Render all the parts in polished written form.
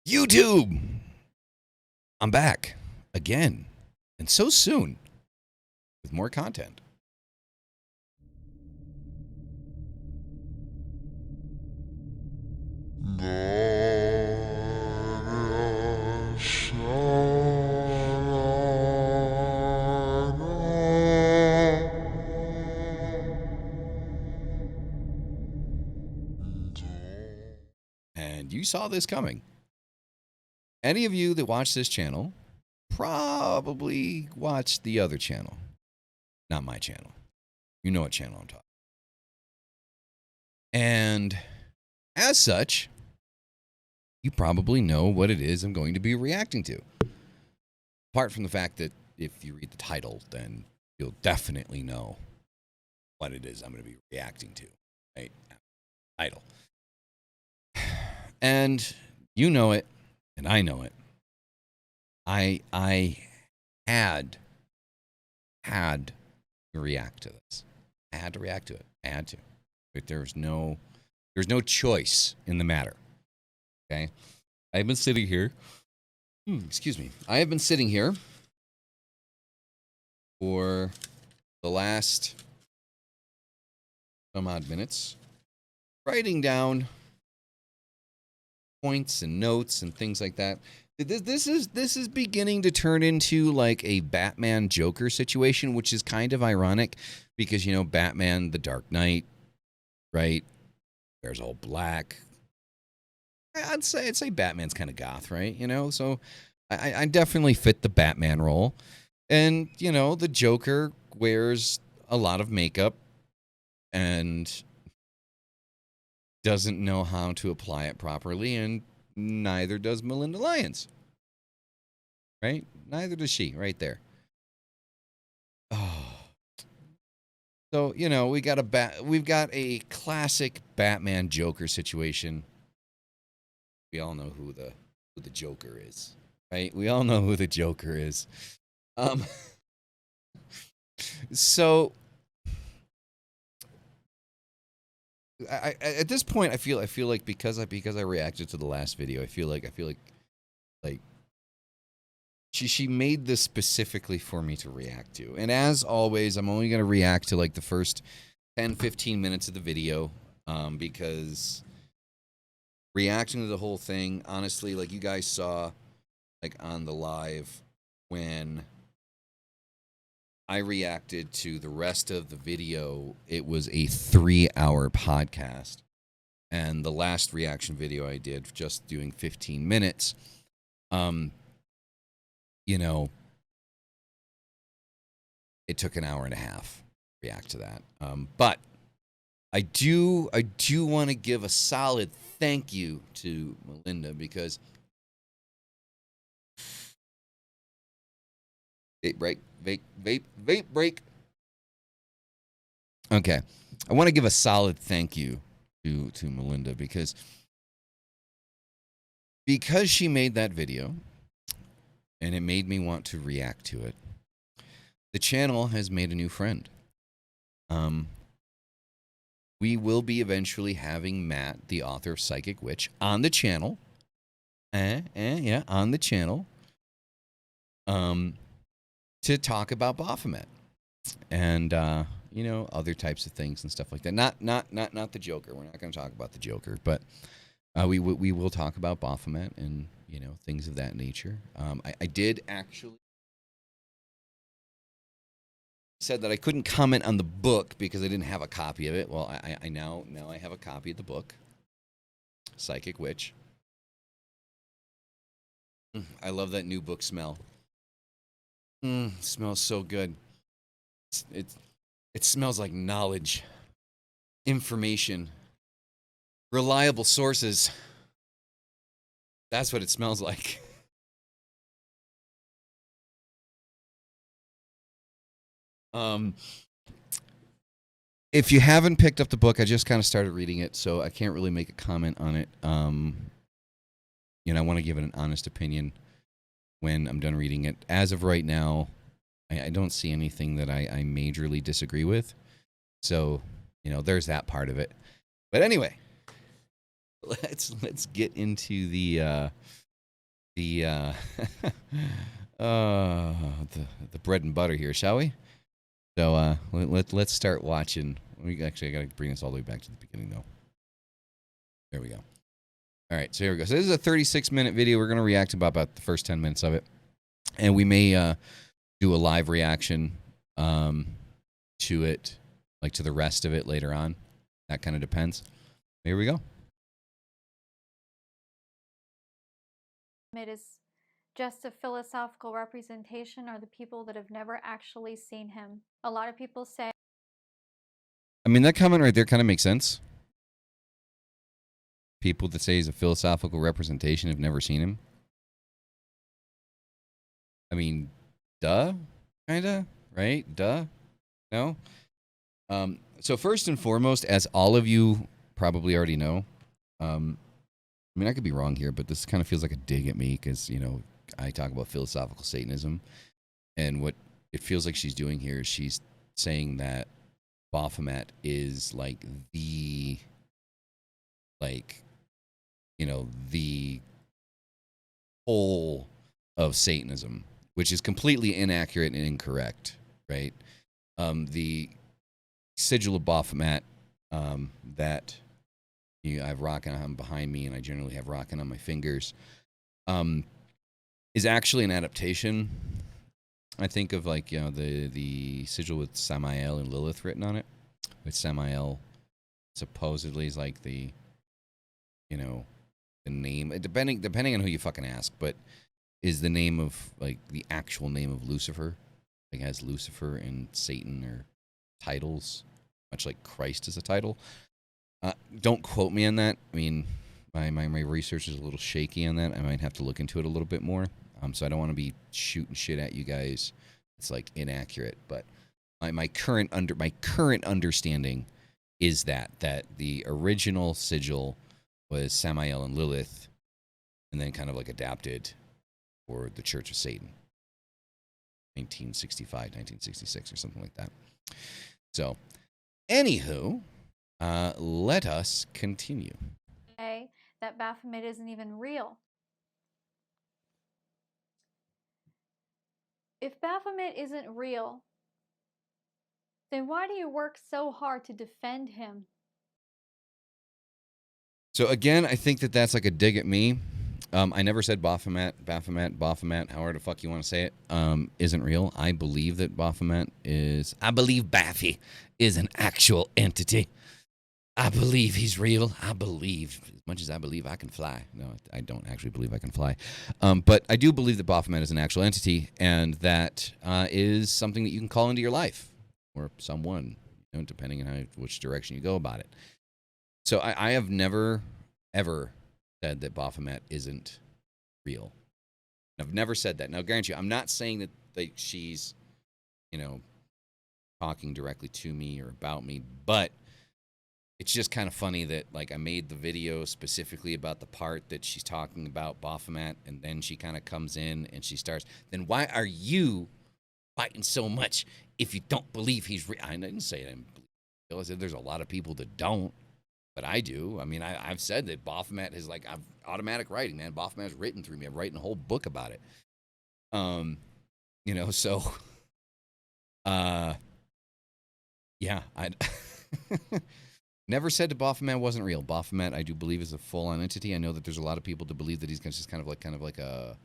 YouTube! I'm back again, and so soon, with more content. And you saw this coming. Any of you that watch this channel probably watched the other channel. Not my channel. You know what channel I'm talking. And as such, you probably know what it is I'm going to be reacting to. Apart from the fact that if you read the title, then you'll definitely know what it is I'm going to be reacting to. Right? Title. And you know it, and I know it. I had to react to this. I had to react to it. I had to. But there's no choice in the matter. Okay? I've been sitting here. Excuse me. I have been sitting here for the last some odd minutes, writing down points and notes and things like that. This is beginning to turn into like a Batman Joker situation, which is kind of ironic because, you know, Batman, the Dark Knight, right? There's all black. I'd say Batman's kind of goth, right? You know, so I definitely fit the Batman role. And, you know, the Joker wears a lot of makeup and doesn't know how to apply it properly, and neither does Melinda Lyons. Right? Neither does she, right there. Oh. So, you know, we've got a classic Batman Joker situation. We all know who the Joker is, right? We all know who the Joker is. So I at this point I feel like because I reacted to the last video, I feel like she made this specifically for me to react to. And as always, I'm only going to react to like the first 10-15 minutes of the video, because reacting to the whole thing, honestly, like you guys saw like on the live when I reacted to the rest of the video, it was a 3-hour podcast. And the last reaction video I did, just doing 15 minutes, you know, it took an hour and a half to react to that. But I do want to give a solid thank you to Melinda because vape break. Okay. I want to give a solid thank you to Melinda because she made that video and it made me want to react to it. The channel has made a new friend. We will be eventually having Matt, the author of Psychic Witch, on the channel. Yeah, on the channel. To talk about Baphomet and you know, other types of things and stuff like that. Not the Joker. We're not going to talk about the Joker, but we will talk about Baphomet and, you know, things of that nature. I did actually said that I couldn't comment on the book because I didn't have a copy of it. Well, I now I have a copy of the book, Psychic Witch. I love that new book smell. It smells so good. It smells like knowledge, information, reliable sources. That's what it smells like. If you haven't picked up the book, I just kind of started reading it, so I can't really make a comment on it. You know, I want to give it an honest opinion when I'm done reading it. As of right now, I don't see anything that I majorly disagree with. So, you know, there's that part of it. But anyway, let's get into the the uh, the bread and butter here, shall we? So let's start watching. I got to bring this all the way back to the beginning though. There we go. All right, so here we go. So this is a 36-minute video. We're going to react to about the first 10 minutes of it, and we may do a live reaction to it, like to the rest of it later on. That kind of depends. Here we go. It is just a philosophical representation are the people that have never actually seen him. A lot of people say, I mean, that comment right there kind of makes sense. People that say he's a philosophical representation have never seen him. I mean, duh, kinda, right? Duh, no. So first and foremost, as all of you probably already know, I mean, I could be wrong here, but this kind of feels like a dig at me because I talk about philosophical Satanism, and what it feels like she's doing here is she's saying that Baphomet is like the the whole of Satanism, which is completely inaccurate and incorrect, right? The sigil of Baphomet that I have rocking on behind me, and I generally have rocking on my fingers, is actually an adaptation. I think of the sigil with Samael and Lilith written on it, with Samael supposedly is like the name, depending on who you fucking ask, but is the name of like the actual name of Lucifer. Like has Lucifer and Satan or titles, much like Christ is a title. Don't quote me on that. I mean, my research is a little shaky on that. I might have to look into it a little bit more. So I don't want to be shooting shit at you guys. It's like inaccurate, but my current understanding is that the original sigil was Samael and Lilith, and then kind of like adapted for the Church of Satan, 1965, 1966, or something like that. So, anywho, let us continue. that Baphomet isn't even real. If Baphomet isn't real, then why do you work so hard to defend him? So again, I think that's like a dig at me. I never said Baphomet, however the fuck you want to say it, isn't real. I believe that Baphomet is. I believe Baffy is an actual entity. I believe he's real. I believe, as much as I believe I can fly. No, I don't actually believe I can fly. But I do believe that Baphomet is an actual entity, and that is something that you can call into your life, or someone, depending on which direction you go about it. So I have never, ever said that Baphomet isn't real. I've never said that. Now, grant you, I'm not saying that she's, talking directly to me or about me, but it's just kind of funny that like I made the video specifically about the part that she's talking about Baphomet, and then she kind of comes in and she starts, then why are you fighting so much if you don't believe he's real? I didn't say that. I said there's a lot of people that don't, but I do. I mean, I've said that Baphomet is like, I've automatic writing, man. Baphomet's written through me. I'm writing a whole book about it. So yeah, I never said that Baphomet wasn't real. Baphomet, I do believe, is a full-on entity. I know that there's a lot of people that believe that he's just kind of like a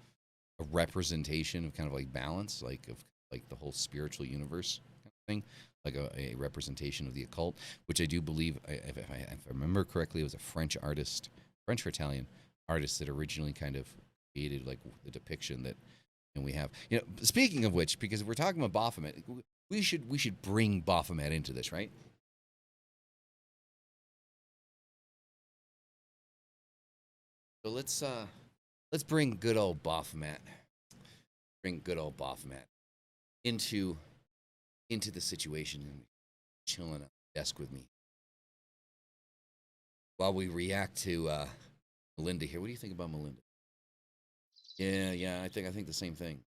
representation of kind of like balance, like of like the whole spiritual universe kind of thing, like a representation of the occult, which I do believe, if I remember correctly, it was a French artist, French or Italian artist that originally kind of created like the depiction that we have. Speaking of which, because if we're talking about Baphomet, we should bring Baphomet into this, right? So let's bring good old Baphomet. Bring good old Baphomet into the situation and chilling at the desk with me while we react to Melinda here. What do you think about Melinda? Yeah, I think the same thing.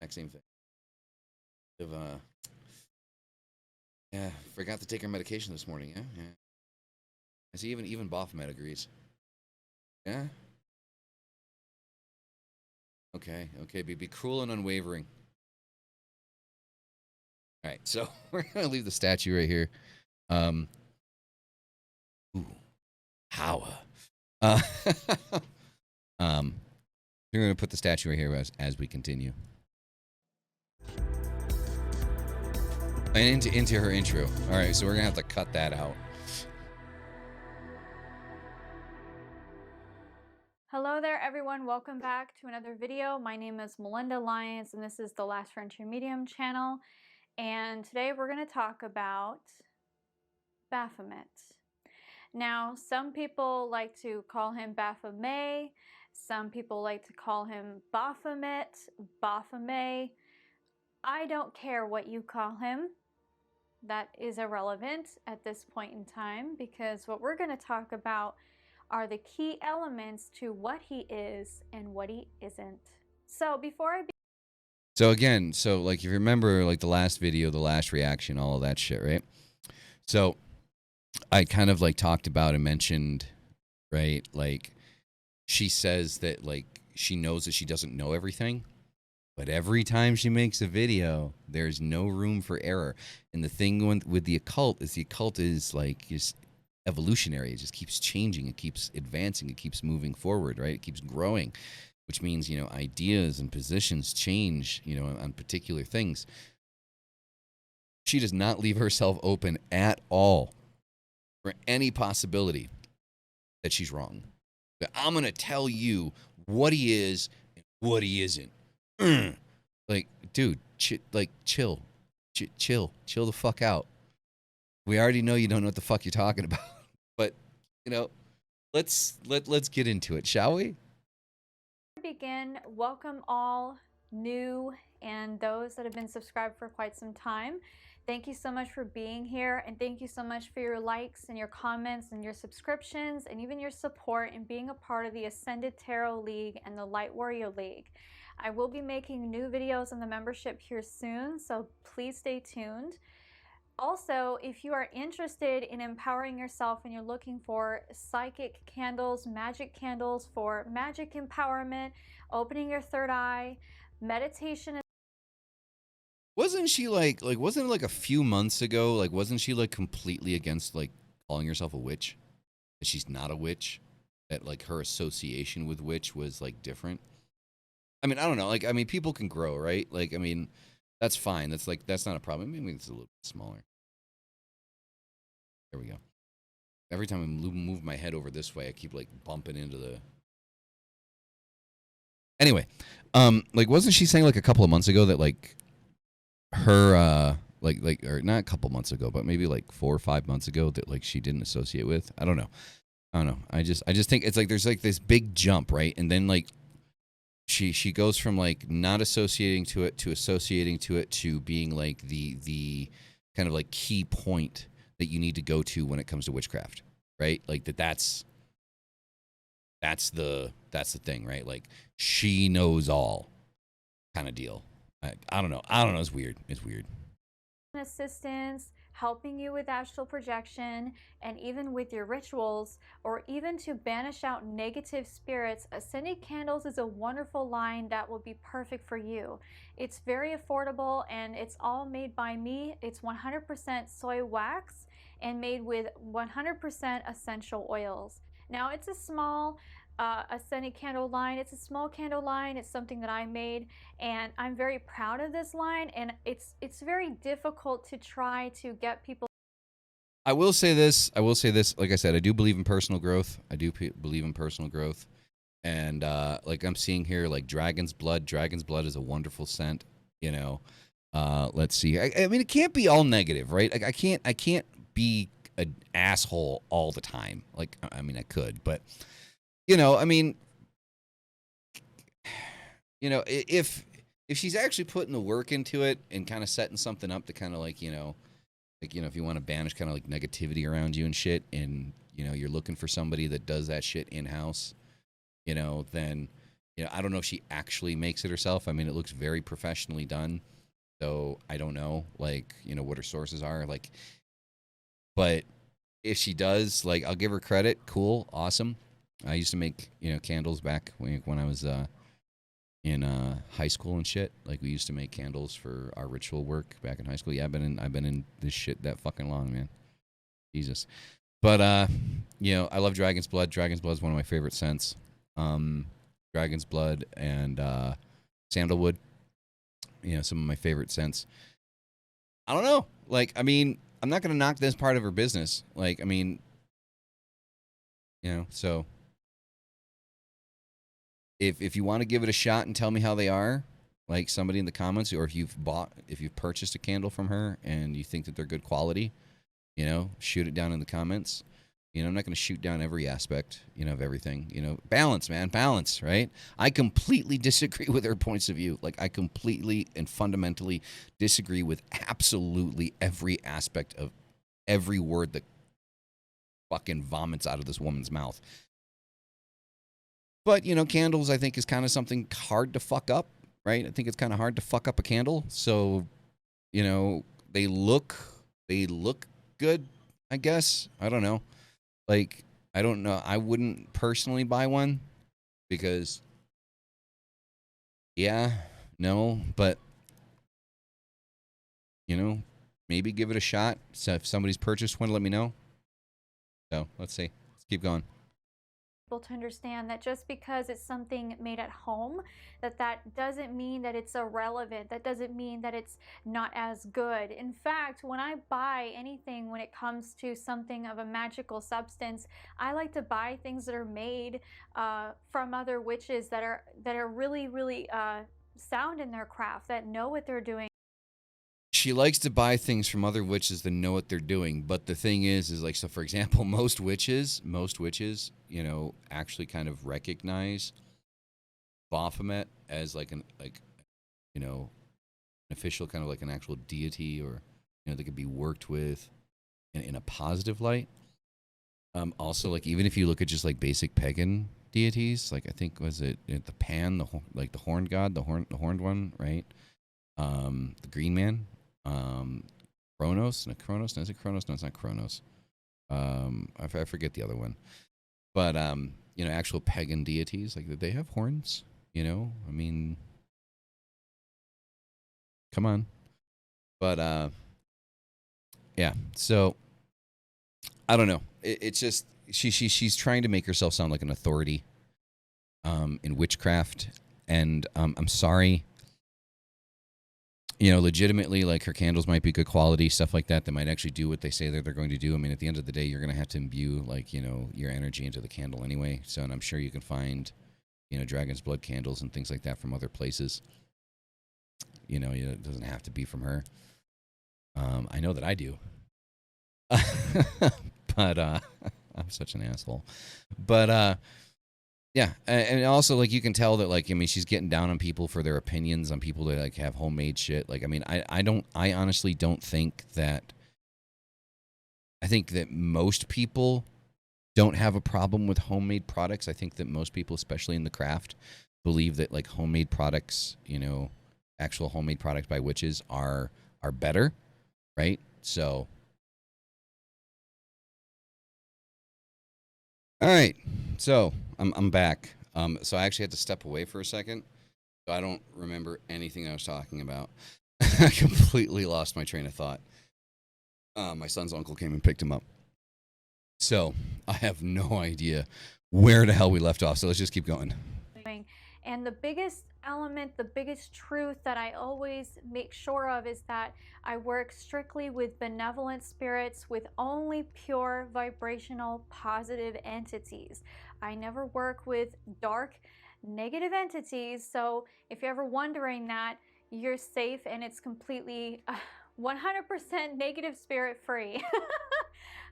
Exact same thing. Yeah, forgot to take her medication this morning. Yeah. I see even Baphomet agrees. Yeah. Okay, be cruel and unwavering. All right, so we're gonna leave the statue right here. Um, ooh, Power. Uh, um, we're gonna put the statue right here as we continue. And into her intro. All right, so we're gonna have to cut that out. Hello there, everyone. Welcome back to another video. My name is Melinda Lyons, and this is the Last Frontier Medium channel. And today we're going to talk about Baphomet. Now, some people like to call him Baphomet. Some people like to call him Baphomet, Baphomet. I don't care what you call him. That is irrelevant at this point in time, because what we're going to talk about are the key elements to what he is and what he isn't. So before I So again, so like if you remember like the last video, the last reaction, all of that shit, right? So I kind of like talked about and mentioned, right? Like she says that like she knows that she doesn't know everything, but every time she makes a video, there's no room for error. And the thing with the occult is like just evolutionary. It just keeps changing. It keeps advancing. It keeps moving forward, right? It keeps growing, which means, ideas and positions change, on particular things. She does not leave herself open at all for any possibility that she's wrong. That I'm going to tell you what he is and what he isn't. Like, dude, chill the fuck out. We already know you don't know what the fuck you're talking about. But, let's get into it, shall we? begin, welcome all new and those that have been subscribed for quite some time. Thank you so much for being here, and thank you so much for your likes and your comments and your subscriptions and even your support in being a part of the Ascended Tarot League and the Light Warrior League. I will be making new videos on the membership here soon, so please stay tuned. Also, if you are interested in empowering yourself and you're looking for psychic candles, magic candles for magic empowerment, opening your third eye, meditation. Wasn't she wasn't it like a few months ago, like wasn't she like completely against like calling herself a witch? That she's not a witch? That like her association with witch was like different? I mean, I don't know. Like, I mean, people can grow, right? Like, I mean, that's fine. That's not a problem. Maybe it's a little bit smaller. There we go. Every time I move my head over this way, I keep like bumping into the. Anyway, like wasn't she saying like a couple of months ago that like her or not a couple months ago, but maybe like 4 or 5 months ago that like she didn't associate with? I don't know. I just think it's like there's like this big jump, right? And then like she goes from like not associating to it to associating to it to being like the kind of like key point that you need to go to when it comes to witchcraft, right? Like that's the thing, right? Like she knows all kind of deal. I don't know. It's weird. Assistance, helping you with astral projection, and even with your rituals, or even to banish out negative spirits. Ascended Candles is a wonderful line that will be perfect for you. It's very affordable and it's all made by me. It's 100% soy wax and made with 100% essential oils. Now, it's a small Ascended candle line. It's a small candle line. It's something that I made, and I'm very proud of this line, and it's very difficult to try to get people. I will say this. Like I said, I do believe in personal growth. Believe in personal growth. And like I'm seeing here, like Dragon's Blood. Dragon's Blood is a wonderful scent. Let's see. I mean, it can't be all negative, right? Like I can't be an asshole all the time. Like I mean, I could, but I mean, if she's actually putting the work into it and kind of setting something up to kind of like if you want to banish kind of like negativity around you and shit, and you're looking for somebody that does that shit in house, then I don't know if she actually makes it herself. I mean, it looks very professionally done, so I don't know like what her sources are like, but if she does, like, I'll give her credit. Cool, awesome. I used to make candles back when I was in high school and shit. Like, we used to make candles for our ritual work back in high school. Yeah, I've been in this shit that fucking long, man. Jesus. But you know, I love Dragon's Blood. Dragon's Blood is one of my favorite scents. Dragon's Blood and sandalwood. You know, some of my favorite scents. I don't know. Like, I mean, I'm not gonna knock this part of her business. Like, I mean, you know, so if you want to give it a shot and tell me how they are, like somebody in the comments, or if you've purchased a candle from her and you think that they're good quality, you know, shoot it down in the comments. You know, I'm not going to shoot down every aspect, you know, of everything. You know, balance, man, balance, right? I completely disagree with her points of view. Like, I completely and fundamentally disagree with absolutely every aspect of every word that fucking vomits out of this woman's mouth. But, you know, candles, I think, is kind of something hard to fuck up, right? I think it's kind of hard to fuck up a candle. So, you know, they look good, I guess. I don't know. Like, I don't know. I wouldn't personally buy one because, yeah, no, but, you know, maybe give it a shot. So if somebody's purchased one, let me know. So let's see. Let's keep going. To understand that just because it's something made at home, that doesn't mean that it's irrelevant. That doesn't mean that it's not as good. In fact, when I buy anything, when it comes to something of a magical substance, I like to buy things that are made from other witches that are really sound in their craft, that know what they're doing. She likes to buy things from other witches that know what they're doing. But the thing is like, so for example, most witches, you know, actually kind of recognize Baphomet as like you know, an official kind of like an actual deity, or, you know, that could be worked with in a positive light. Also, like, even if you look at just like basic pagan deities, like, I think, was it the Pan, the horned god, the horned one, right? The Green Man, Kronos, no, Kronos, no, is it Kronos? No, it's not Kronos. I forget the other one, but you know, actual pagan deities, like, they have horns. You know, I mean, come on. But yeah, so I don't know. It's just she's trying to make herself sound like an authority in witchcraft, and I'm sorry. You know, legitimately, like, her candles might be good quality, stuff like that. They might actually do what they say that they're going to do. I mean, at the end of the day, you're going to have to imbue, like, you know, your energy into the candle anyway. So, and I'm sure you can find, you know, Dragon's Blood candles and things like that from other places. You know, it doesn't have to be from her. I know that I do. But I'm such an asshole. But yeah, and also, like, you can tell that, like, I mean, she's getting down on people for their opinions, on people that, like, have homemade shit. Like, I mean, I honestly don't think that. I think that most people don't have a problem with homemade products. I think that most people, especially in the craft, believe that, like, homemade products, you know, actual homemade products by witches are better, right? So, all right, so I'm back. So I actually had to step away for a second. So I don't remember anything I was talking about. I completely lost my train of thought. My son's uncle came and picked him up. So I have no idea where the hell we left off. So let's just keep going. And the biggest element, the biggest truth that I always make sure of is that I work strictly with benevolent spirits, with only pure vibrational positive entities. I never work with dark negative entities. So if you're ever wondering that, you're safe, and it's completely 100% negative spirit free.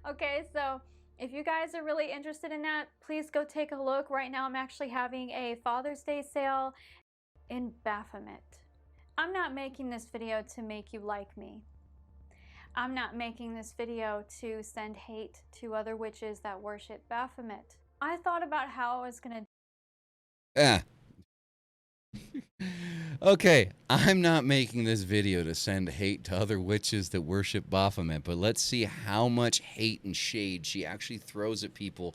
Okay, so if you guys are really interested in that, please go take a look. Right now I'm actually having a Father's Day sale in Baphomet. I'm not making this video to make you like me. I'm not making this video to send hate to other witches that worship Baphomet. I thought about how I was gonna. Yeah. Okay, I'm not making this video to send hate to other witches that worship Baphomet, but let's see how much hate and shade she actually throws at people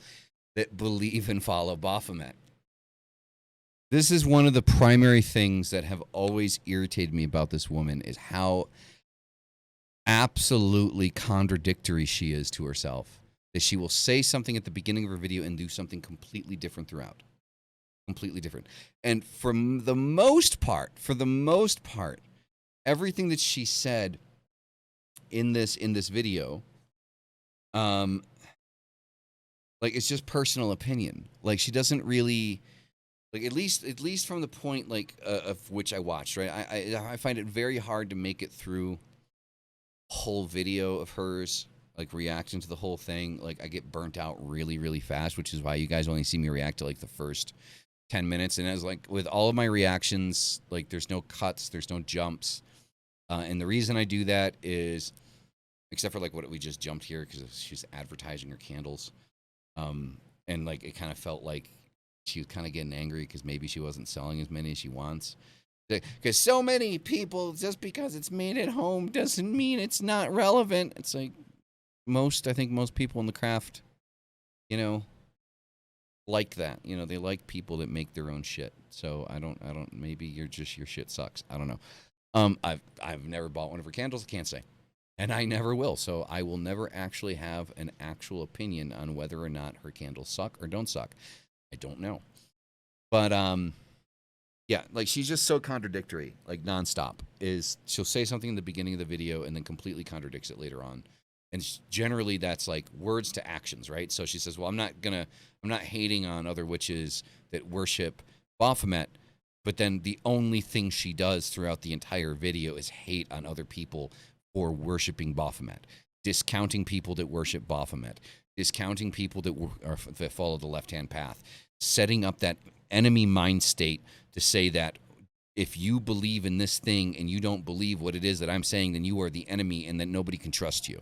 that believe and follow Baphomet. This is one of the primary things that have always irritated me about this woman is how absolutely contradictory she is to herself. That she will say something at the beginning of her video and do something completely different throughout. Completely different. And for the most part, everything that she said in this video, like it's just personal opinion. Like she doesn't really, like at least from the point like of which I watched, right? I find it very hard to make it through whole video of hers, like reacting to the whole thing. Like I get burnt out really, really fast, which is why you guys only see me react to like the first 10 minutes. And as like with all of my reactions, like there's no cuts, there's no jumps. And the reason I do that is, except for like what we just jumped here because she's advertising her candles. And like it kind of felt like she was kind of getting angry because maybe she wasn't selling as many as she wants. Because so many people, just because it's made at home doesn't mean it's not relevant. It's like I think most people in the craft, you know, like that. You know, they like people that make their own shit. So I don't, maybe your shit sucks. I don't know. I've never bought one of her candles. I can't say. And I never will. So I will never actually have an actual opinion on whether or not her candles suck or don't suck. I don't know. But, yeah, like she's just so contradictory, like nonstop. She'll say something in the beginning of the video and then completely contradicts it later on. And generally that's like words to actions, right? So she says, well, I'm not hating on other witches that worship Baphomet. But then the only thing she does throughout the entire video is hate on other people for worshiping Baphomet, discounting people that worship Baphomet, discounting people that follow the left-hand path, setting up that enemy mind state to say that if you believe in this thing and you don't believe what it is that I'm saying, then you are the enemy and that nobody can trust you.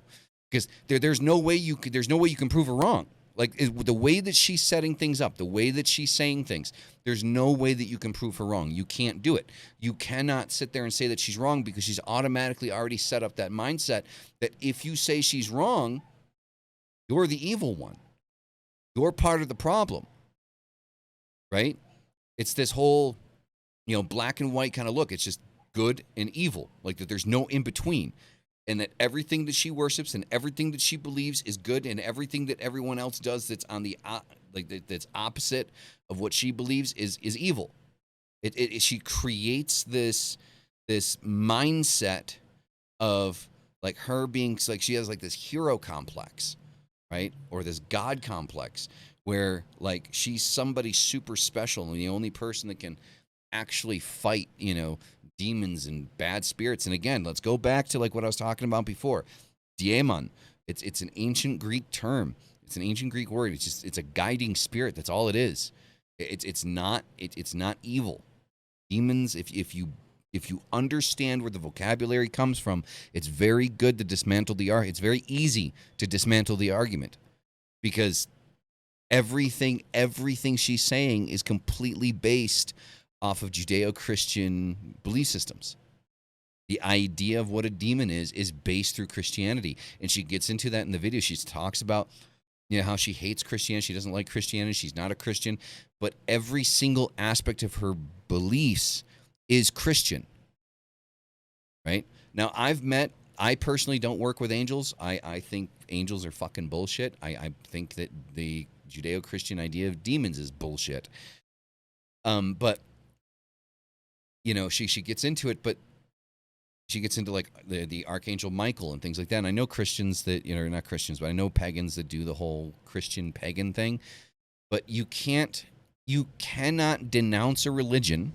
Because there's no way you can prove her wrong. Like the way that she's setting things up, the way that she's saying things, there's no way that you can prove her wrong. You can't do it. You cannot sit there and say that she's wrong because she's automatically already set up that mindset that if you say she's wrong, you're the evil one. You're part of the problem, right? It's this whole, black and white kind of look. It's just good and evil, like that there's no in between. And that everything that she worships and everything that she believes is good, and everything that everyone else does that's on the that's opposite of what she believes is evil. She creates this mindset of like her being like she has like this hero complex, right, or this god complex where like she's somebody super special and the only person that can actually fight, demons and bad spirits. And again, let's go back to like what I was talking about before. Daemon. It's an ancient Greek term. It's an ancient Greek word. It's a guiding spirit. That's all it is. It's not evil. Demons, if you understand where the vocabulary comes from, it's very good to dismantle the argument. It's very easy to dismantle the argument because everything she's saying is completely based off of Judeo-Christian belief systems. The idea of what a demon is based through Christianity. And she gets into that in the video. She talks about how she hates Christianity. She doesn't like Christianity. She's not a Christian. But every single aspect of her beliefs is Christian. Right? Now, I personally don't work with angels. I think angels are fucking bullshit. I think that the Judeo-Christian idea of demons is bullshit. But she gets into it, but she gets into like the Archangel Michael and things like that. And I know Christians that, are not Christians, but I know pagans that do the whole Christian pagan thing. But you cannot denounce a religion,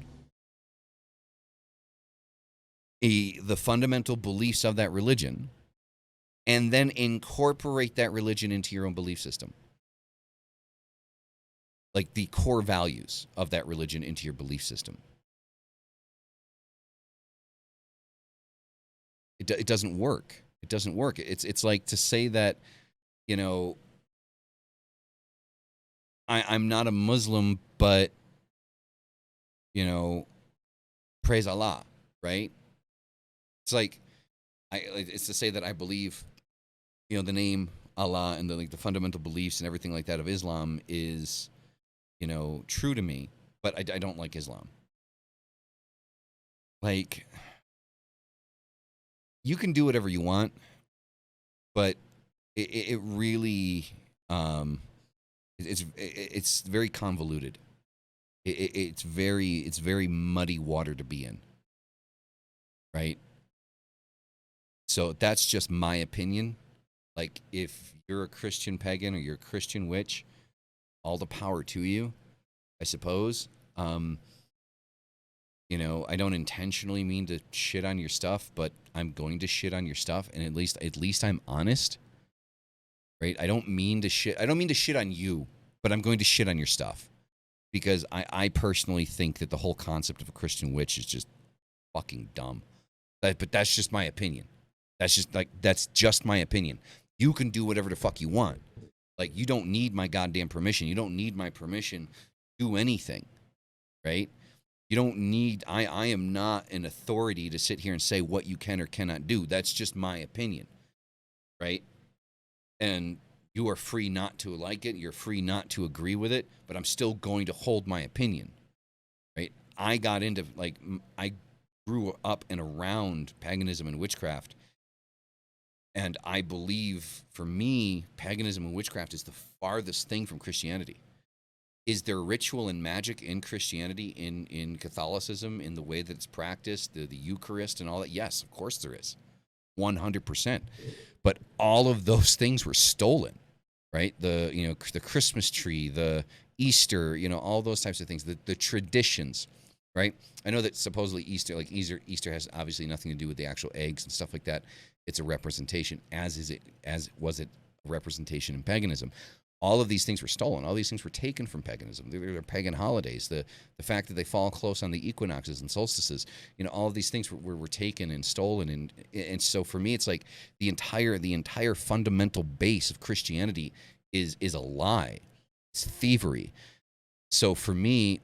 the fundamental beliefs of that religion, and then incorporate that religion into your own belief system. Like the core values of that religion into your belief system. It doesn't work. It doesn't work. It's like to say that, I'm not a Muslim, but, praise Allah, right? It's like, it's to say that I believe, the name Allah and the fundamental beliefs and everything like that of Islam is, true to me. but I don't like Islam. Like, you can do whatever you want, but it really it's very convoluted. It's very muddy water to be in, right? So that's just my opinion. Like, if you're a Christian pagan or you're a Christian witch, all the power to you, I suppose. You know, I don't intentionally mean to shit on your stuff, but I'm going to shit on your stuff, and at least I'm honest, right? I don't mean to shit on you, but I'm going to shit on your stuff because I personally think that the whole concept of a Christian witch is just fucking dumb. But that's just my opinion. That's just my opinion. You can do whatever the fuck you want. Like, you don't need my goddamn permission. You don't need my permission to do anything, right? You don't need, I am not an authority to sit here and say what you can or cannot do. That's just my opinion, right? And you are free not to like it. You're free not to agree with it, but I'm still going to hold my opinion, right? I got into, like, I grew up and around paganism and witchcraft. And I believe, for me, paganism and witchcraft is the farthest thing from Christianity. Is there ritual and magic in Christianity, in Catholicism, in the way that it's practiced, the Eucharist and all that? Yes, of course there is, 100%. But all of those things were stolen, right? The Christmas tree, the Easter, all those types of things, the traditions, right? I know that supposedly Easter has obviously nothing to do with the actual eggs and stuff like that. It's a representation, as was it a representation in paganism. All of these things were stolen. All these things were taken from paganism. They're pagan holidays. The fact that they fall close on the equinoxes and solstices, all of these things were taken and stolen. And so for me, it's like the entire fundamental base of Christianity is a lie. It's thievery. So for me,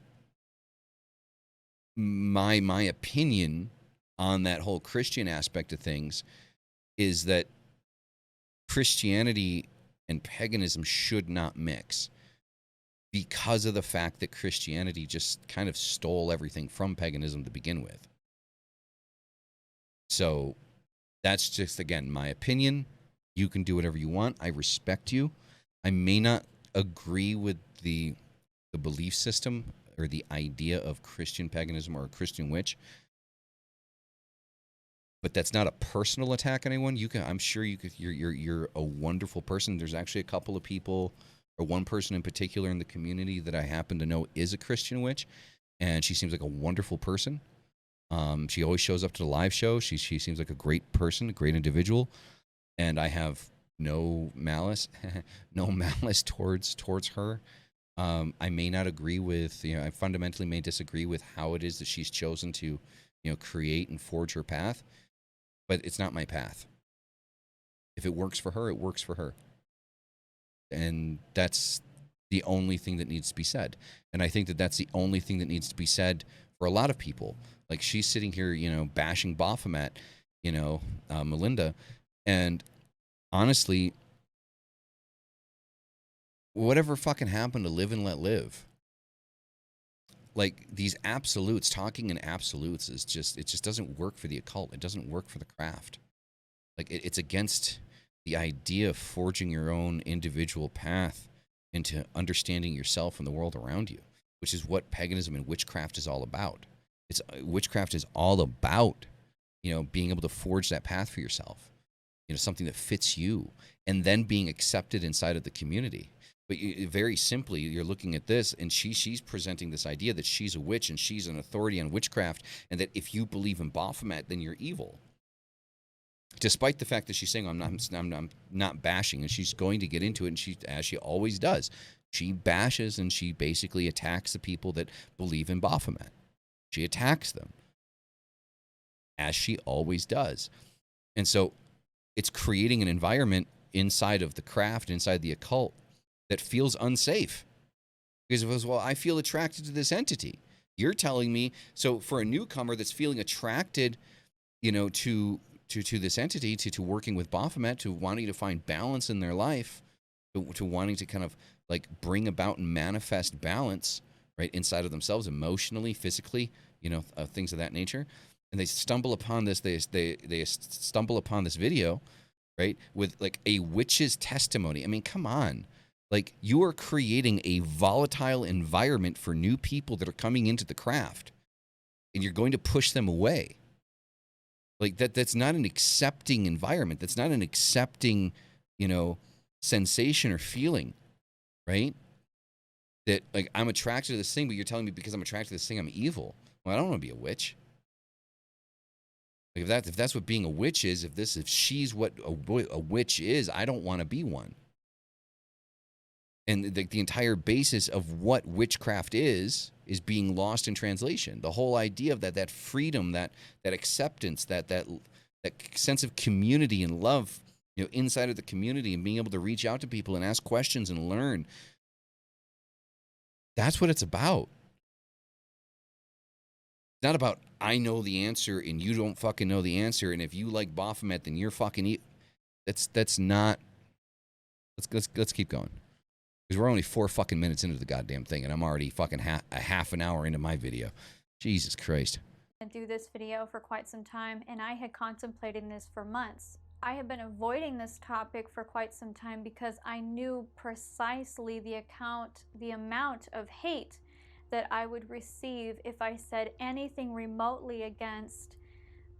my opinion on that whole Christian aspect of things is that Christianity and paganism should not mix, because of the fact that Christianity just kind of stole everything from paganism to begin with. So that's just, again, my opinion. You can do whatever you want. I respect you. I may not agree with the belief system or the idea of Christian paganism or a Christian witch, but that's not a personal attack on anyone. I'm sure you're a wonderful person. There's actually a couple of people, or one person in particular in the community that I happen to know is a Christian witch, and she seems like a wonderful person. She always shows up to the live show. She seems like a great person, a great individual, and I have no malice, no malice towards her. I may not agree with, I fundamentally may disagree with how it is that she's chosen to, create and forge her path. But it's not my path. If it works for her, it works for her. And that's the only thing that needs to be said. And I think that that's the only thing that needs to be said for a lot of people. Like, she's sitting here, bashing Baphomet, Melinda. And honestly, whatever fucking happened to live and let live? Like, these absolutes, talking in absolutes it just doesn't work for the occult. It doesn't work for the craft. Like, it's against the idea of forging your own individual path into understanding yourself and the world around you, which is what paganism and witchcraft is all about. Witchcraft is all about, being able to forge that path for yourself, something that fits you, and then being accepted inside of the community. But very simply, you're looking at this, and she's presenting this idea that she's a witch and she's an authority on witchcraft, and that if you believe in Baphomet, then you're evil. Despite the fact that she's saying, I'm not bashing, and she's going to get into it, and as she always does, she bashes and she basically attacks the people that believe in Baphomet. She attacks them, as she always does. And so it's creating an environment inside of the craft, inside the occult, that feels unsafe. Because it was, well, I feel attracted to this entity. You're telling me, so for a newcomer that's feeling attracted, to this entity, to working with Baphomet, to wanting to find balance in their life, to wanting to kind of like bring about and manifest balance, right, inside of themselves, emotionally, physically, things of that nature. And they stumble upon this. They stumble upon this video, right, with like a witch's testimony. I mean, come on. Like, you are creating a volatile environment for new people that are coming into the craft, and you're going to push them away. Like, that's not an accepting environment. That's not an accepting, sensation or feeling, right? That, like, I'm attracted to this thing, but you're telling me because I'm attracted to this thing, I'm evil. Well, I don't want to be a witch. Like, if that's what being a witch is, if she's what a witch is, I don't want to be one. And the entire basis of what witchcraft is being lost in translation. The whole idea of that freedom, that acceptance, that sense of community and love, inside of the community, and being able to reach out to people and ask questions and learn. That's what it's about. It's not about, I know the answer and you don't fucking know the answer, and if you like Baphomet, then you're fucking that's not. Let's keep going. Because we're only 4 fucking minutes into the goddamn thing, and I'm already fucking half an hour into my video. Jesus Christ. I do this video for quite some time, and I had contemplated this for months. I have been avoiding this topic for quite some time because I knew precisely the amount of hate that I would receive if I said anything remotely against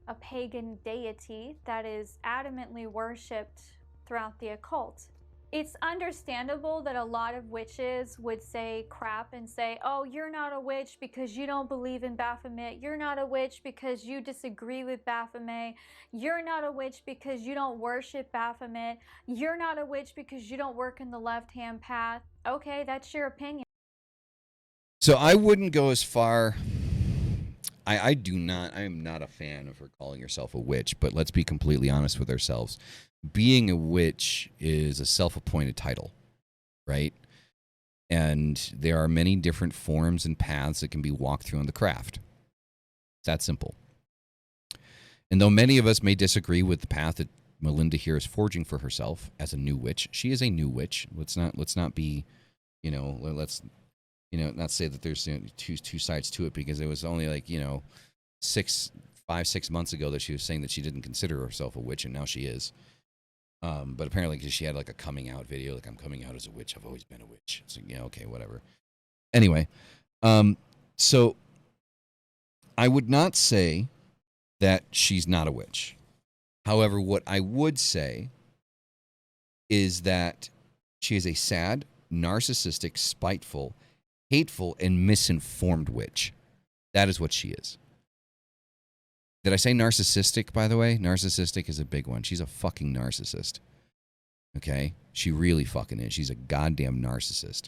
a pagan deity that is adamantly worshipped throughout the occult. It's understandable that a lot of witches would say crap and say, oh, you're not a witch because you don't believe in Baphomet. You're not a witch because you disagree with Baphomet. You're not a witch because you don't worship Baphomet. You're not a witch because you don't work in the left-hand path. Okay, that's your opinion. So I wouldn't go as far. I am not a fan of her calling herself a witch, but let's be completely honest with ourselves. Being a witch is a self-appointed title, right? And there are many different forms and paths that can be walked through in the craft. It's that simple. And though many of us may disagree with the path that Melinda here is forging for herself as a new witch, she is a new witch. Let's not be, not say that there's two sides to it, because it was only like 6 months ago that she was saying that she didn't consider herself a witch, and now she is. But apparently, because she had like a coming out video, like, I'm coming out as a witch. I've always been a witch. So okay, whatever. Anyway, so I would not say that she's not a witch. However, what I would say is that she is a sad, narcissistic, spiteful, hateful, and misinformed witch. That is what she is. Did I say narcissistic, by the way? Narcissistic is a big one. She's a fucking narcissist. Okay? She really fucking is. She's a goddamn narcissist.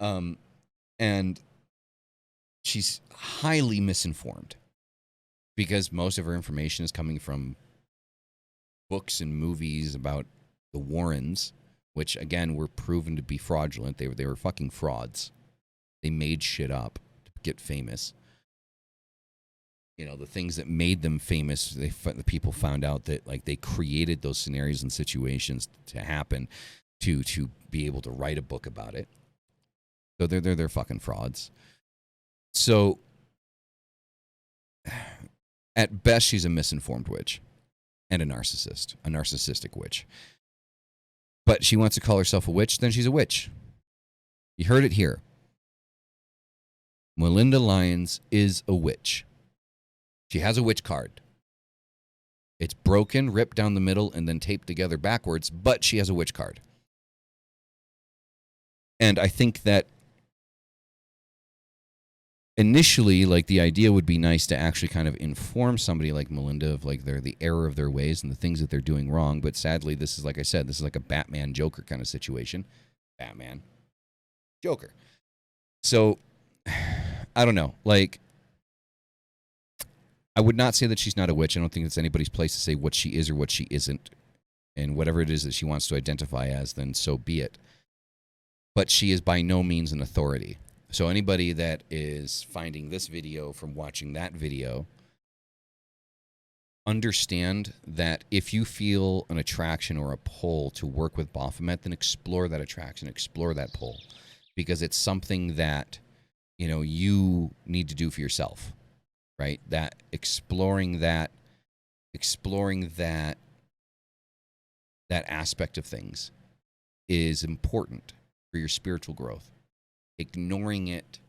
And she's highly misinformed, because most of her information is coming from books and movies about the Warrens, which, again, were proven to be fraudulent. They were fucking frauds. They made shit up to get famous. The things that made them famous, the people found out that, like, they created those scenarios and situations to happen to be able to write a book about it. So they're fucking frauds. So at best, she's a misinformed witch and a narcissistic witch. But she wants to call herself a witch, then she's a witch. You heard it here. Melinda Lyons is a witch. She has a witch card. It's broken, ripped down the middle, and then taped together backwards, but she has a witch card. And I think that initially, like, the idea would be nice to actually kind of inform somebody like Melinda of, like, the error of their ways and the things that they're doing wrong. But sadly, this is, like I said, this is like a Batman Joker kind of situation. Batman Joker. So I don't know. Like, I would not say that she's not a witch. I don't think it's anybody's place to say what she is or what she isn't. And whatever it is that she wants to identify as, then so be it. But she is by no means an authority. So anybody that is finding this video from watching that video, understand that if you feel an attraction or a pull to work with Baphomet, then explore that attraction, explore that pull. Because it's something that you need to do for yourself, right? That exploring that aspect of things is important for your spiritual growth. Ignoring it,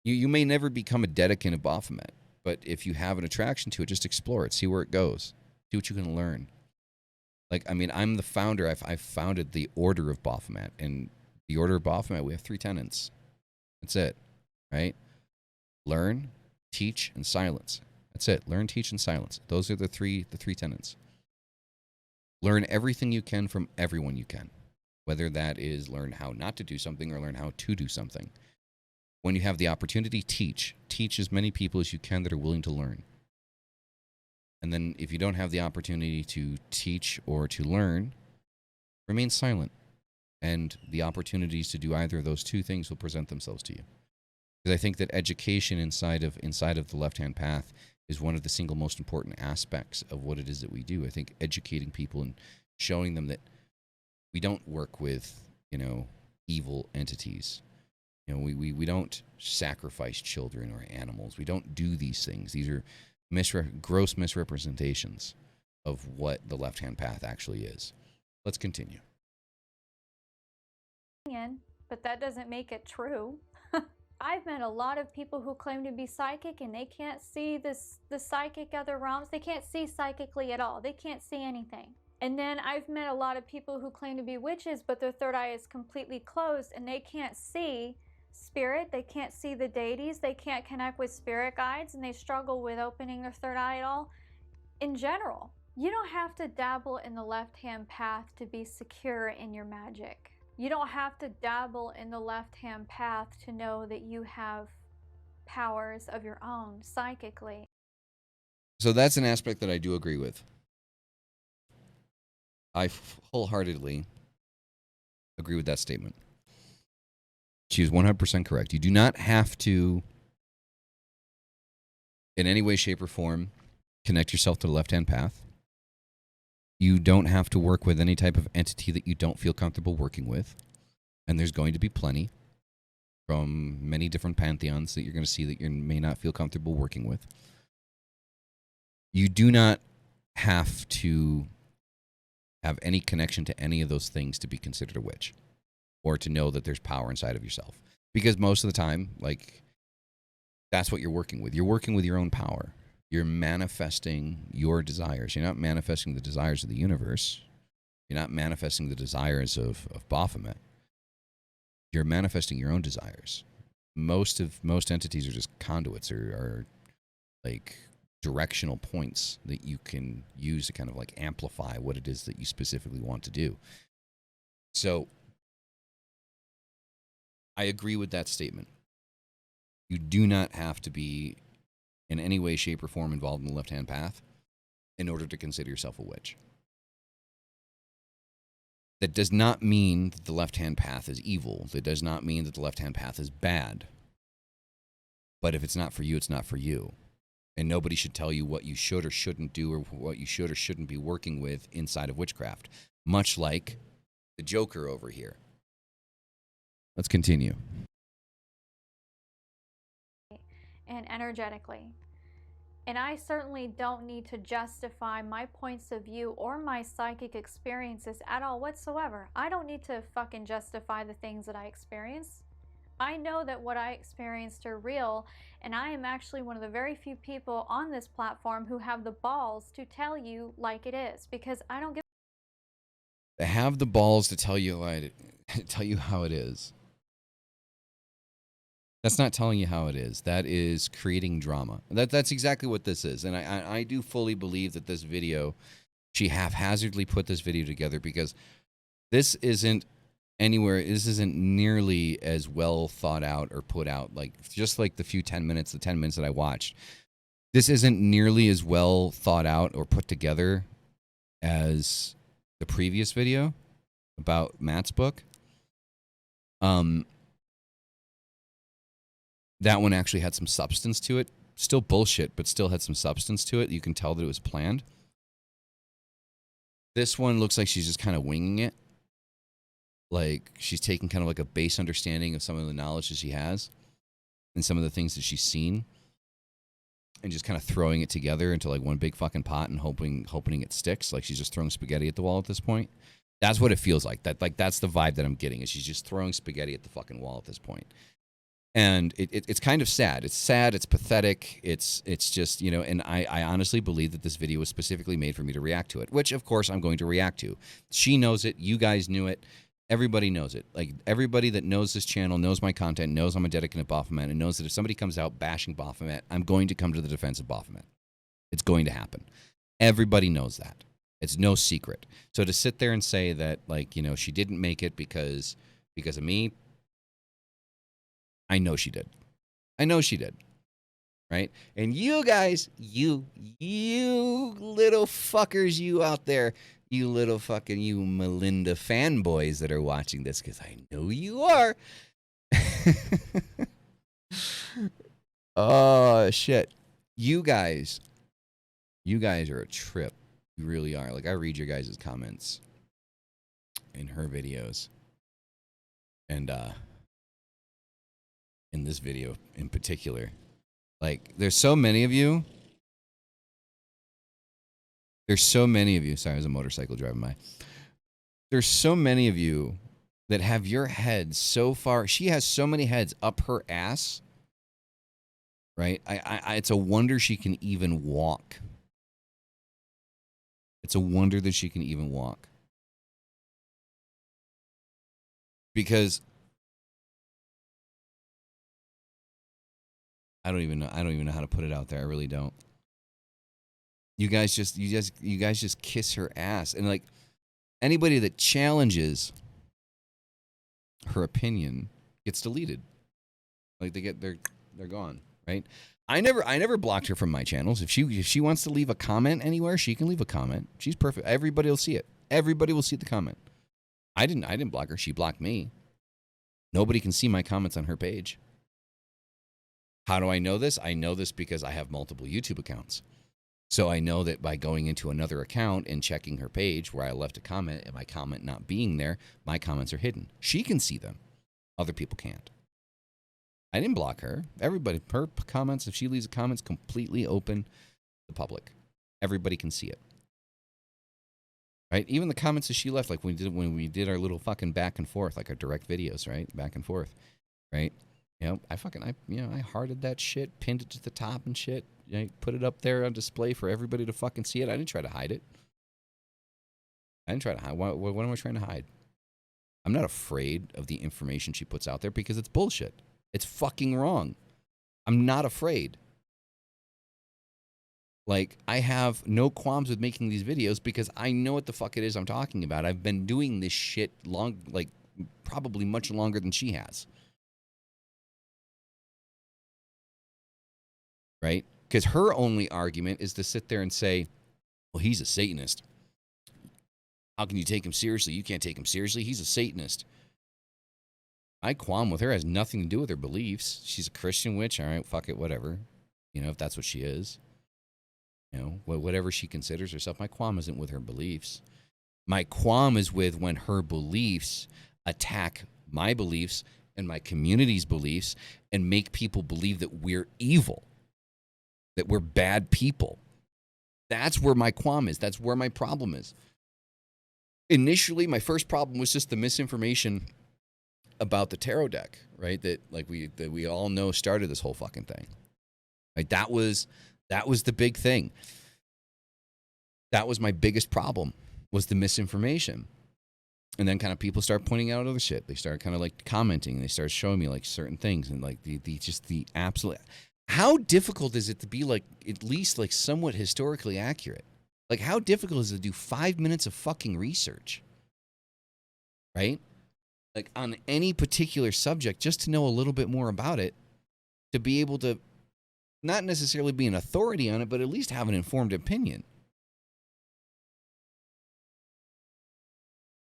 you may never become a dedicant of Baphomet, but if you have an attraction to it, just explore it, see where it goes, see what you can learn. Like, I mean, I'm the founder. I've founded the Order of Baphomet, and the Order of Baphomet, we have 3 tenets. That's it, right? Learn, teach, and silence. That's it. Learn, teach, and silence. Those are the three tenets. Learn everything you can from everyone you can, whether that is learn how not to do something or learn how to do something. When you have the opportunity, teach. Teach as many people as you can that are willing to learn. And then if you don't have the opportunity to teach or to learn, remain silent. And the opportunities to do either of those 2 things will present themselves to you. Because I think that education inside of the left-hand path is one of the single most important aspects of what it is that we do. I think educating people and showing them that we don't work with, evil entities. We don't sacrifice children or animals. We don't do these things. These are gross misrepresentations of what the left-hand path actually is. Let's continue. But that doesn't make it true. I've met a lot of people who claim to be psychic and they can't see the psychic other realms. They can't see psychically at all. They can't see anything. And then I've met a lot of people who claim to be witches, but their third eye is completely closed and they can't see spirit. They can't see the deities. They can't connect with spirit guides, and they struggle with opening their third eye at all. In general, you don't have to dabble in the left-hand path to be secure in your magic. You don't have to dabble in the left-hand path to know that you have powers of your own psychically. So that's an aspect that I do agree with. I wholeheartedly agree with that statement. She is 100% correct. You do not have to, in any way, shape, or form, connect yourself to the left-hand path. You don't have to work with any type of entity that you don't feel comfortable working with. And there's going to be plenty from many different pantheons that you're going to see that you may not feel comfortable working with. You do not have to have any connection to any of those things to be considered a witch or to know that there's power inside of yourself. Because most of the time, that's what you're working with. You're working with your own power. You're manifesting your desires. You're not manifesting the desires of the universe. You're not manifesting the desires of Baphomet. You're manifesting your own desires. Most entities are just conduits or directional points that you can use to kind of amplify what it is that you specifically want to do. So I agree with that statement. You do not have to be in any way, shape, or form involved in the left-hand path in order to consider yourself a witch. That does not mean that the left-hand path is evil. That does not mean that the left-hand path is bad. But if it's not for you, it's not for you. And nobody should tell you what you should or shouldn't do or what you should or shouldn't be working with inside of witchcraft. Much like the Joker over here. Let's continue. And energetically. And I certainly don't need to justify my points of view or my psychic experiences at all whatsoever. I don't need to fucking justify the things that I experience. I know that what I experienced are real, and I am actually one of the very few people on this platform who have the balls to tell you like it is, because I don't give. They have the balls to tell you how it is. That's not telling you how it is. That is creating drama. That's exactly what this is. And I do fully believe that this video, she haphazardly put this video together because this isn't nearly as well thought out or put out. Just like the 10 minutes that I watched. This isn't nearly as well thought out or put together as the previous video about Matt's book. That one actually had some substance to it. Still bullshit, but still had some substance to it. You can tell that it was planned. This one looks like she's just kind of winging it. Like she's taking kind of like a base understanding of some of the knowledge that she has and some of the things that she's seen, and just kind of throwing it together into like one big fucking pot and hoping it sticks. Like she's just throwing spaghetti at the wall at this point. That's what it feels like. That's the vibe that I'm getting. Is she's just throwing spaghetti at the fucking wall at this point. And it's kind of sad. It's sad. It's pathetic. It's just, you know, and I honestly believe that this video was specifically made for me to react to it, which of course I'm going to react to. She knows it. You guys knew it. Everybody knows it. Like everybody that knows this channel, knows my content, knows I'm a dedicated Baphomet, and knows that if somebody comes out bashing Baphomet, I'm going to come to the defense of Baphomet. It's going to happen. Everybody knows that. It's no secret. So to sit there and say that, like, you know, she didn't make it because of me, I know she did. I know she did. Right? And you guys, you little fuckers, you out there, you little fucking, you Melinda fanboys that are watching this, because I know you are. Oh, shit. You guys are a trip. You really are. Like, I read your guys' comments in her videos. And, in this video in particular. Like, there's so many of you. There's so many of you. Sorry, there's a motorcycle driving by. There's so many of you that have your head so far. She has so many heads up her ass. Right? It's a wonder she can even walk. It's a wonder that she can even walk. Because I don't even know how to put it out there. I really don't. You guys just kiss her ass. And like anybody that challenges her opinion gets deleted. Like they're gone, right? I never blocked her from my channels. If she wants to leave a comment anywhere, she can leave a comment. She's perfect. Everybody will see it. Everybody will see the comment. I didn't block her. She blocked me. Nobody can see my comments on her page. How do I know this? I know this because I have multiple YouTube accounts. So I know that by going into another account and checking her page where I left a comment and my comment not being there, my comments are hidden. She can see them. Other people can't. I didn't block her. Everybody, her comments, if she leaves a comment, completely open to the public. Everybody can see it. Right? Even the comments that she left, like when we did our little fucking back and forth, like our direct videos, right? Back and forth. Right? You know, I hearted that shit, pinned it to the top and shit. You know, put it up there on display for everybody to fucking see it. I didn't try to hide it. I didn't try to hide. What am I trying to hide? I'm not afraid of the information she puts out there because it's bullshit. It's fucking wrong. I'm not afraid. Like, I have no qualms with making these videos because I know what the fuck it is I'm talking about. I've been doing this shit long, like, probably much longer than she has. Right? Because her only argument is to sit there and say, well, he's a Satanist. How can you take him seriously? You can't take him seriously. He's a Satanist. My qualm with her has nothing to do with her beliefs. She's a Christian witch. All right, fuck it, whatever. You know, if that's what she is. You know, whatever she considers herself. My qualm isn't with her beliefs. My qualm is with when her beliefs attack my beliefs and my community's beliefs and make people believe that we're evil. That we're bad people. That's where my qualm is. That's where my problem is. Initially, my first problem was just the misinformation about the tarot deck, right? That we all know started this whole fucking thing. Like that was the big thing. That was my biggest problem, was the misinformation. And then kind of people start pointing out other shit. They start kind of like commenting and they start showing me like certain things and like the absolute. How difficult is it to be like at least like somewhat historically accurate? Like how difficult is it to do 5 minutes of fucking research? Right? Like on any particular subject, just to know a little bit more about it, to be able to not necessarily be an authority on it, but at least have an informed opinion.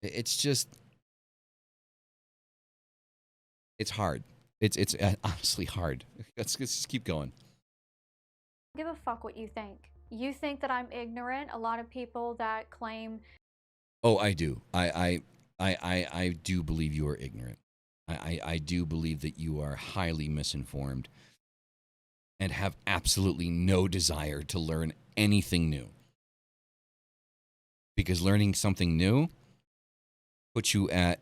It's just, it's hard. It's honestly hard. Let's just keep going. Give a fuck what you think. You think that I'm ignorant. A lot of people that claim. Oh, I do. I do believe you are ignorant. I do believe that you are highly misinformed and have absolutely no desire to learn anything new. Because learning something new puts you at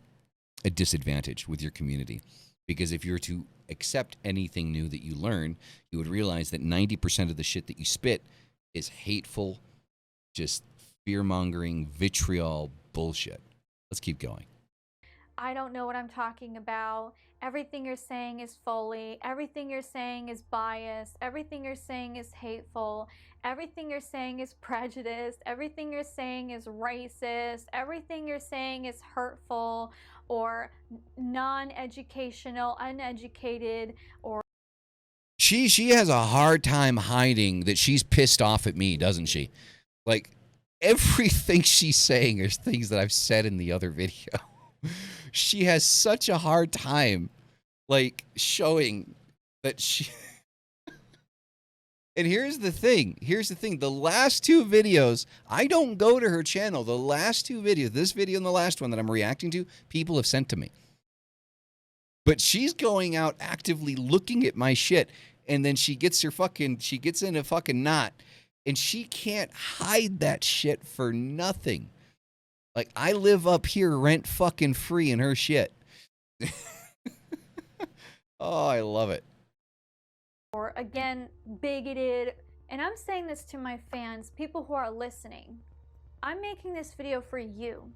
a disadvantage with your community. Because if you're to accept anything new that you learn, you would realize that 90% of the shit that you spit is hateful, just fear-mongering, vitriol bullshit. Let's keep going. I don't know what I'm talking about. Everything you're saying is folly. Everything you're saying is biased. Everything you're saying is hateful. Everything you're saying is prejudiced. Everything you're saying is racist. Everything you're saying is hurtful or non-educational, uneducated, or She has a hard time hiding that she's pissed off at me, doesn't she? Like everything she's saying is things that I've said in the other video. She has such a hard time like showing that she And here's the thing. The last two videos, I don't go to her channel. The last two videos, this video and the last one that I'm reacting to, people have sent to me. But she's going out actively looking at my shit, and then she gets in a fucking knot, and she can't hide that shit for nothing. Like, I live up here rent fucking free in her shit. Oh, I love it. or again, bigoted. And I'm saying this to my fans, people who are listening. I'm making this video for you.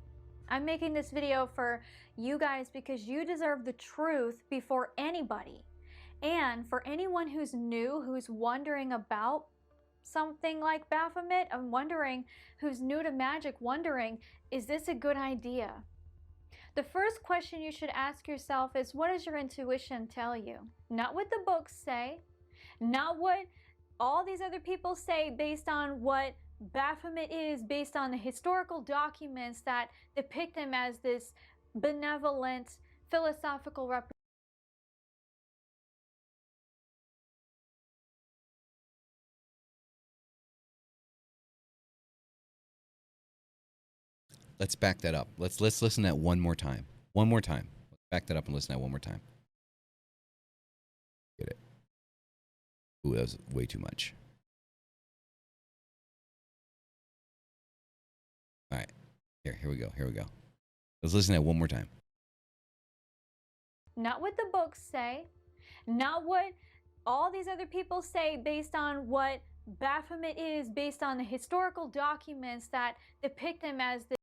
I'm making this video for you guys because you deserve the truth before anybody. And for anyone who's new, who's wondering about something like Baphomet, I'm wondering, who's new to magic, wondering, is this a good idea? The first question you should ask yourself is, what does your intuition tell you? Not what the books say, not what all these other people say based on what Baphomet is, based on the historical documents that depict him as this benevolent philosophical representative. Let's back that up. Let's listen to that one more time. One more time. Let's back that up and listen to that one more time. Get it. Ooh, that was way too much. All right. Here we go. Let's listen to that one more time. Not what the books say, not what all these other people say based on what Baphomet is, based on the historical documents that depict him as the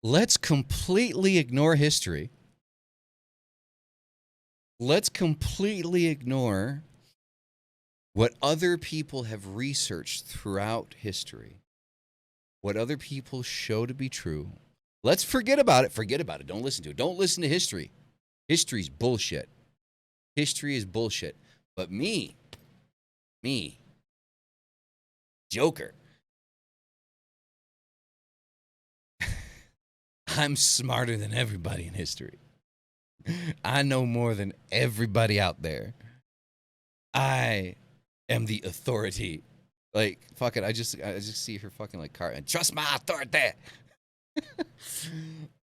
Let's completely ignore history. Let's completely ignore what other people have researched throughout history, what other people show to be true. Let's forget about it. Forget about it. Don't listen to it. Don't listen to history. History's bullshit. History is bullshit. But me, Joker, I'm smarter than everybody in history. I know more than everybody out there. I am the authority. Like, fuck it. I just see her fucking like car and trust my authority.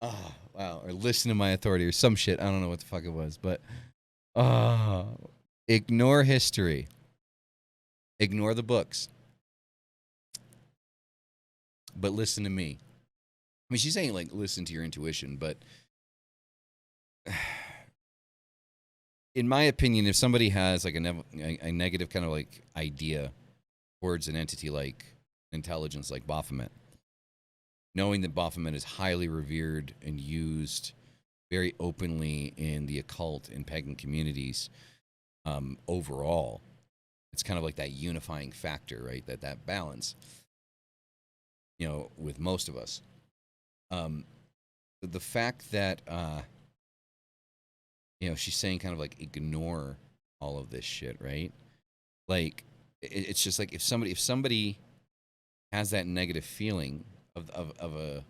Oh, wow. Or listen to my authority or some shit. I don't know what the fuck it was, but ignore history. Ignore the books. But listen to me. I mean, she's saying like listen to your intuition, but in my opinion, if somebody has like a negative kind of like idea towards an entity like intelligence, like Baphomet, knowing that Baphomet is highly revered and used very openly in the occult and pagan communities, overall, it's kind of like that unifying factor, right? That balance, you know, with most of us. The fact that you know, she's saying kind of like ignore all of this shit, right? Like it's just like if somebody has that negative feeling of a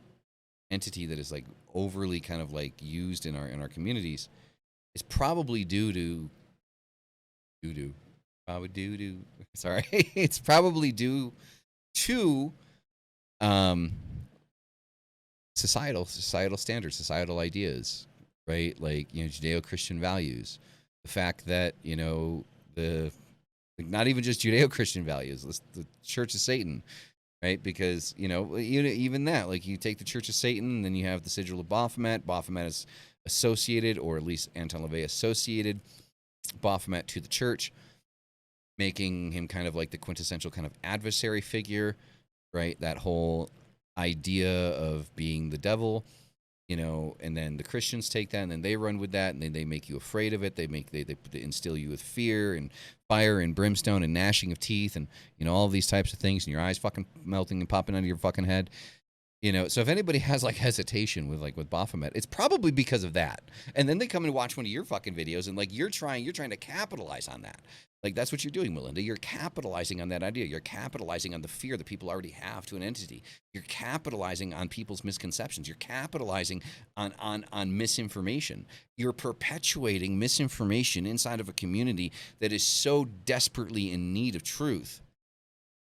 entity that is like overly kind of like used in our communities, it's probably due to Sorry, it's probably due to societal standards, societal ideas, right? Like, Judeo-Christian values. The fact that, not even just Judeo-Christian values, the Church of Satan, right? Because, even that, like, you take the Church of Satan, and then you have the sigil of Baphomet. Baphomet is associated, or at least Anton LaVey associated Baphomet to the church, making him kind of like the quintessential kind of adversary figure, right? That whole idea of being the devil, and then the Christians take that and then they run with that, and then they make you afraid of it. They instill you with fear and fire and brimstone and gnashing of teeth and, all of these types of things, and your eyes fucking melting and popping out of your fucking head. So if anybody has like hesitation with Baphomet, it's probably because of that. And then they come and watch one of your fucking videos, and like you're trying to capitalize on that. Like, that's what you're doing, Melinda. You're capitalizing on that idea. You're capitalizing on the fear that people already have to an entity. You're capitalizing on people's misconceptions. You're capitalizing on misinformation. You're perpetuating misinformation inside of a community that is so desperately in need of truth.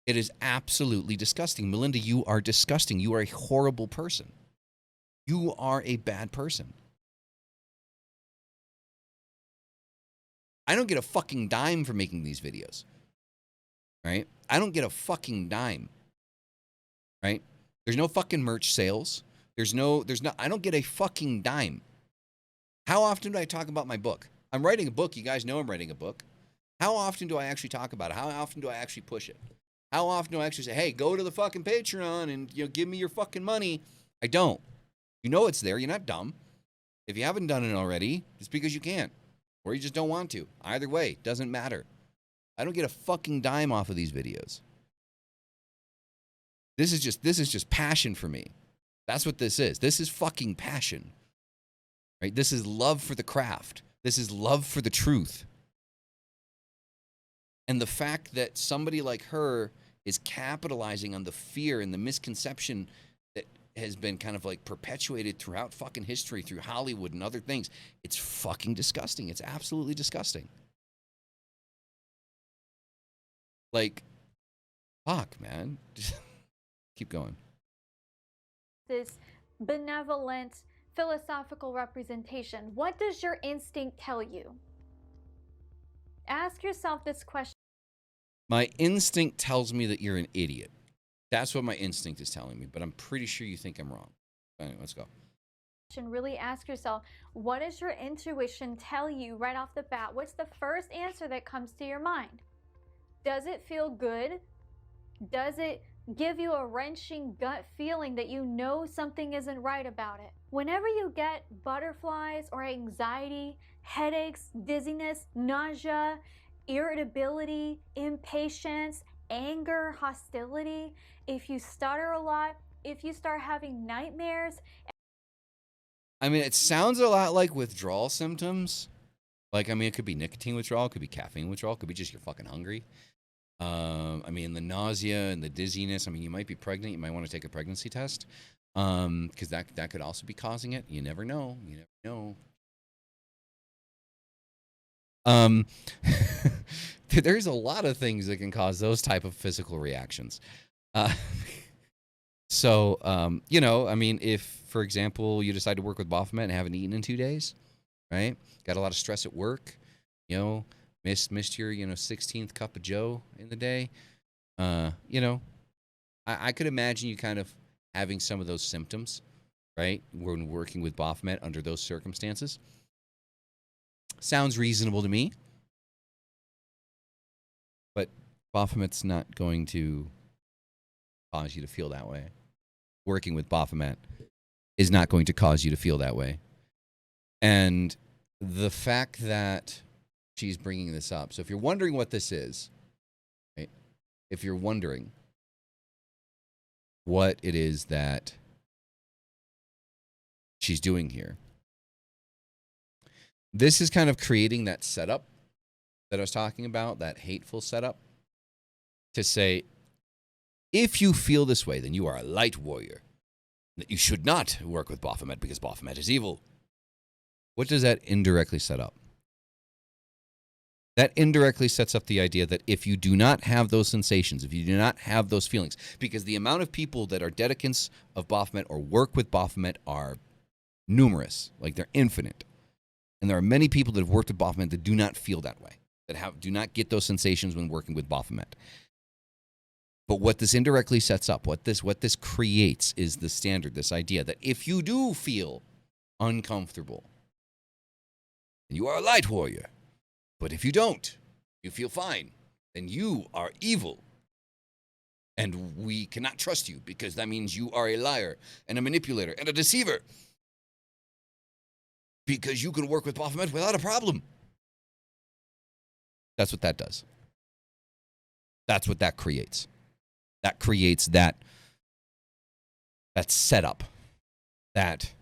It is absolutely disgusting. Melinda, you are disgusting. You are a horrible person. You are a bad person. I don't get a fucking dime for making these videos, right? I don't get a fucking dime, right? There's no fucking merch sales. I don't get a fucking dime. How often do I talk about my book? I'm writing a book. You guys know I'm writing a book. How often do I actually talk about it? How often do I actually push it? How often do I actually say, hey, go to the fucking Patreon and, give me your fucking money? I don't. You know it's there. You're not dumb. If you haven't done it already, it's because you can't. Or you just don't want to. Either way, doesn't matter. I don't get a fucking dime off of these videos. This is just passion for me. That's what this is. This is fucking passion. Right? This is love for the craft. This is love for the truth. And the fact that somebody like her is capitalizing on the fear and the misconception that has been kind of like perpetuated throughout fucking history, through Hollywood and other things, it's fucking disgusting. It's absolutely disgusting. Like, fuck, man. Just keep going. This benevolent philosophical representation. What does your instinct tell you? Ask yourself this question. My instinct tells me that you're an idiot. That's what my instinct is telling me, but I'm pretty sure you think I'm wrong. Anyway, let's go. Really ask yourself, what does your intuition tell you right off the bat? What's the first answer that comes to your mind? Does it feel good? Does it give you a wrenching gut feeling that you know something isn't right about it? Whenever you get butterflies or anxiety, headaches, dizziness, nausea, irritability, impatience, anger, hostility, if you stutter a lot, if you start having nightmares. I mean, it sounds a lot like withdrawal symptoms. Like, I mean, it could be nicotine withdrawal, it could be caffeine withdrawal, it could be just you're fucking hungry. I mean, the nausea and the dizziness. I mean, you might be pregnant. You might want to take a pregnancy test, because that could also be causing it. You never know. You never know. There's a lot of things that can cause those type of physical reactions. So, I mean, if, for example, you decide to work with Baphomet and haven't eaten in 2 days, right? Got a lot of stress at work, missed your, 16th cup of Joe in the day. I could imagine you kind of having some of those symptoms, right? When working with Baphomet under those circumstances. Sounds reasonable to me. But Baphomet's not going to cause you to feel that way. Working with Baphomet is not going to cause you to feel that way. And the fact that she's bringing this up. So if you're wondering what this is, right? If you're wondering what it is that she's doing here, this is kind of creating that setup that I was talking about, that hateful setup, to say, if you feel this way, then you are a light warrior. That you should not work with Baphomet because Baphomet is evil. What does that indirectly set up? That indirectly sets up the idea that if you do not have those sensations, if you do not have those feelings, because the amount of people that are dedicants of Baphomet or work with Baphomet are numerous, like they're infinite. And there are many people that have worked with Baphomet that do not feel that way, that do not get those sensations when working with Baphomet. But what this indirectly sets up, what this creates is the standard, this idea that if you do feel uncomfortable, you are a light warrior. But if you don't, you feel fine, then you are evil. And we cannot trust you because that means you are a liar and a manipulator and a deceiver. Because you can work with Baphomet without a problem. That's what that does. That's what that creates. That creates that setup. That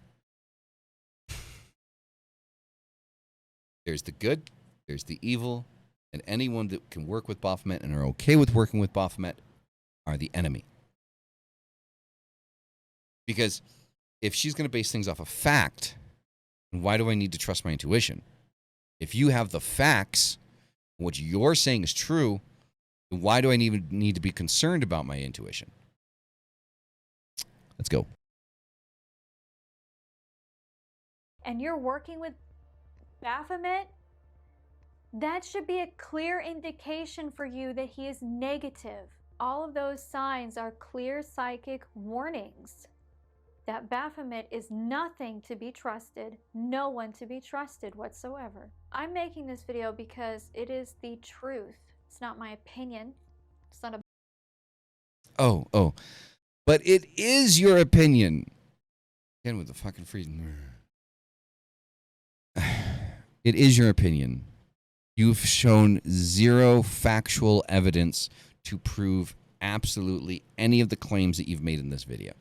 there's the good, there's the evil, and anyone that can work with Baphomet and are okay with working with Baphomet are the enemy. Because if she's going to base things off of fact, why do I need to trust my intuition? If you have the facts, what you're saying is true, then why do I even need to be concerned about my intuition? Let's go. And you're working with Baphomet, that should be a clear indication for you that he is negative. All of those signs are clear psychic warnings that Baphomet is nothing to be trusted, no one to be trusted whatsoever. I'm making this video because it is the truth. It's not my opinion. It's not a... Oh. But it is your opinion. Again with the fucking freezing. It is your opinion. You've shown zero factual evidence to prove absolutely any of the claims that you've made in this video.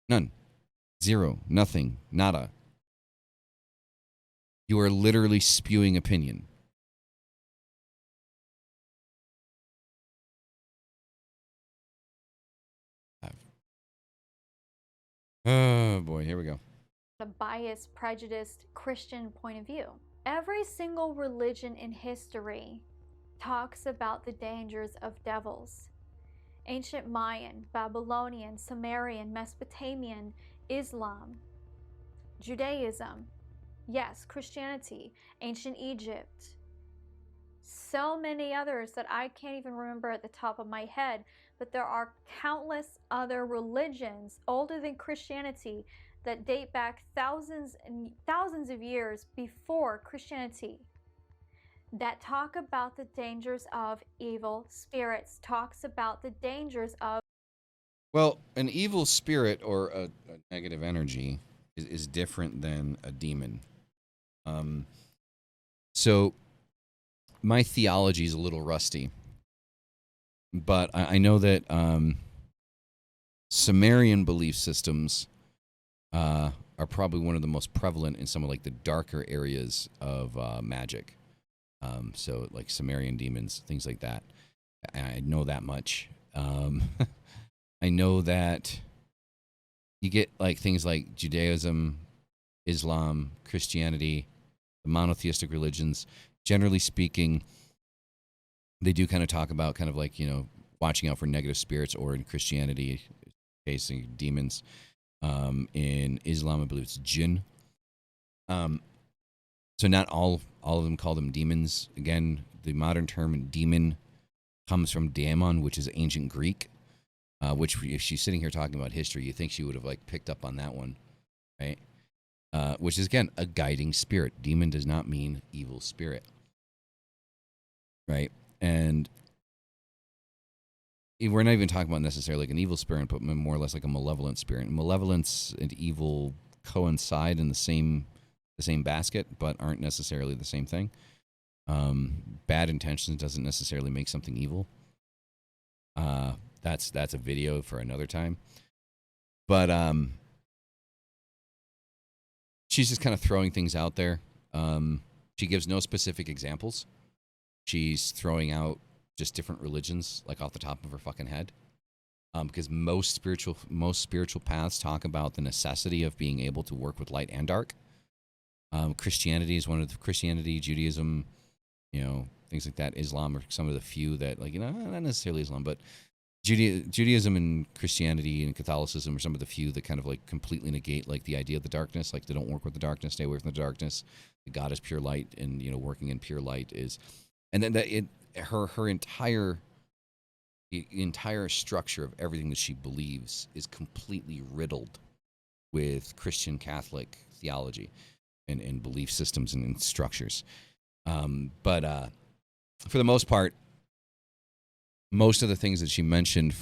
None. Zero. Nothing. Nada. You are literally spewing opinion. Oh boy, here we go. A biased, prejudiced Christian point of view. Every single religion in history talks about the dangers of devils. Ancient Mayan, Babylonian, Sumerian, Mesopotamian, Islam, Judaism, yes, Christianity, ancient Egypt, so many others that I can't even remember at the top of my head, but there are countless other religions older than Christianity that date back thousands and thousands of years before Christianity that talk about the dangers of evil spirits, talks about the dangers of... Well, an evil spirit or a negative energy is different than a demon. So my theology is a little rusty, but I know that Sumerian belief systems are probably one of the most prevalent in some of like the darker areas of magic. So like Sumerian demons, things like that. I know that much. I know that you get like things like Judaism, Islam, Christianity, the monotheistic religions. Generally speaking, they do kind of talk about kind of like, you know, watching out for negative spirits, or in Christianity, facing demons. In Islam, I believe it's jinn. So not all of them call them demons. Again, the modern term demon comes from daemon, which is ancient Greek, which if she's sitting here talking about history, you think she would have like picked up on that one, right? Which is, again, a guiding spirit. Demon does not mean evil spirit, right? And we're not even talking about necessarily like an evil spirit, but more or less like a malevolent spirit. Malevolence and evil coincide in the same basket, but aren't necessarily the same thing. Bad intentions doesn't necessarily make something evil. That's a video for another time. But she's just kind of throwing things out there. She gives no specific examples. She's throwing out just different religions, like off the top of her fucking head. Because most spiritual paths talk about the necessity of being able to work with light and dark. Christianity is one of the Judaism, things like that. Islam are some of the few that, like, not necessarily Islam, but Judaism and Christianity and Catholicism are some of the few that kind of like completely negate like the idea of the darkness. Like, they don't work with the darkness, stay away from the darkness. God is pure light, and working in pure light is, and then her entire the entire structure of everything that she believes is completely riddled with Christian Catholic theology and belief systems and structures. But for the most part, most of the things that she mentioned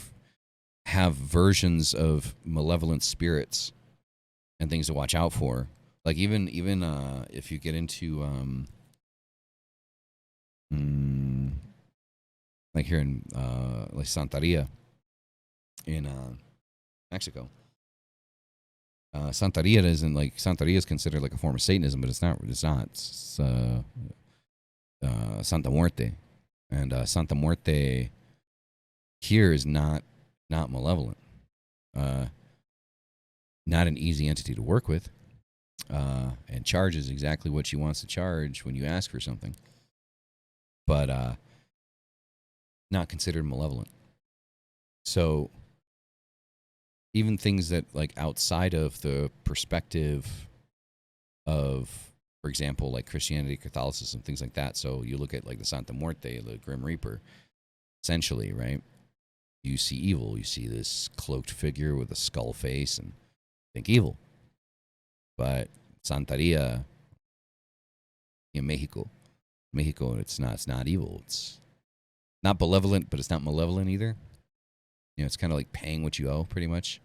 have versions of malevolent spirits and things to watch out for. Like, even if you get into like here in like Santeria in Mexico. Santeria isn't like Santeria is considered like a form of Satanism, but it's not. It's not. It's Santa Muerte, and Santa Muerte here is not malevolent. Not an easy entity to work with, and charges exactly what she wants to charge when you ask for something, but not considered malevolent. So even things that, like, outside of the perspective of, for example, like Christianity, Catholicism, things like that. So you look at like the Santa Muerte, the Grim Reaper, essentially, right? You see evil. You see this cloaked figure with a skull face and think evil. But Santeria in Mexico, it's not evil. It's not benevolent, but it's not malevolent either. It's kind of like paying what you owe, pretty much,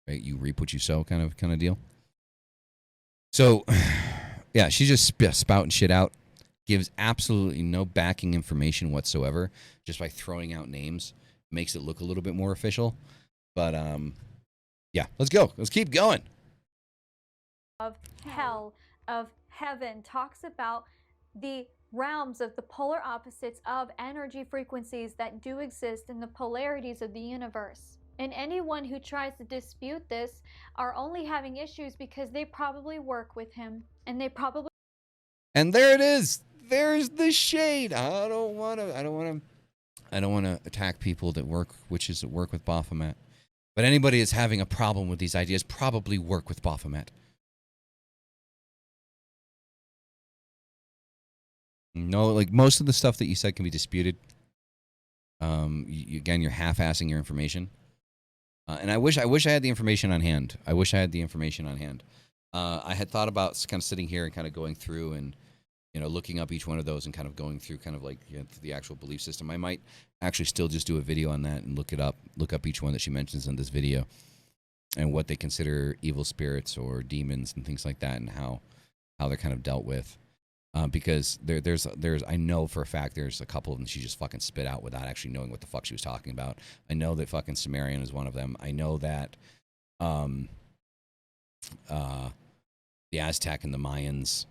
right? You reap what you sow, kind of deal. So, yeah, she's just spouting shit out, gives absolutely no backing information whatsoever, just by throwing out names. Makes it look a little bit more official. But, yeah, let's go. Let's keep going. Of hell, of heaven, talks about the realms of the polar opposites of energy frequencies that do exist in the polarities of the universe. And anyone who tries to dispute this are only having issues because they probably work with him, and they probably... And there it is. There's the shade. I don't want to attack people that work with Baphomet. But anybody that's having a problem with these ideas probably work with Baphomet. No, like, most of the stuff that you said can be disputed. Again, you're half-assing your information. And I wish I had the information on hand. I had thought about kind of sitting here and kind of going through and, looking up each one of those and kind of going through kind of like, the actual belief system. I might actually still just do a video on that and look up each one that she mentions in this video and what they consider evil spirits or demons and things like that, and how they're kind of dealt with. Because there's I know for a fact there's a couple of them she just fucking spit out without actually knowing what the fuck she was talking about. I know that fucking Sumerian is one of them. I know that the Aztec and the Mayans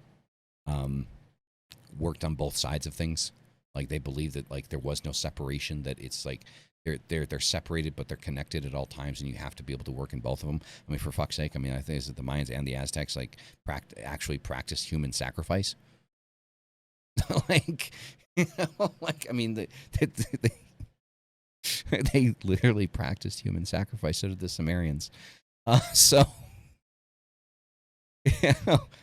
worked on both sides of things. Like, they believe that, like, there was no separation, that it's like they're separated but they're connected at all times, and you have to be able to work in both of them. I mean, for fuck's sake, I mean, I think is that the Mayans and the Aztecs like actually practiced human sacrifice. Like, like, I mean, they literally practiced human sacrifice. So did the Sumerians. So,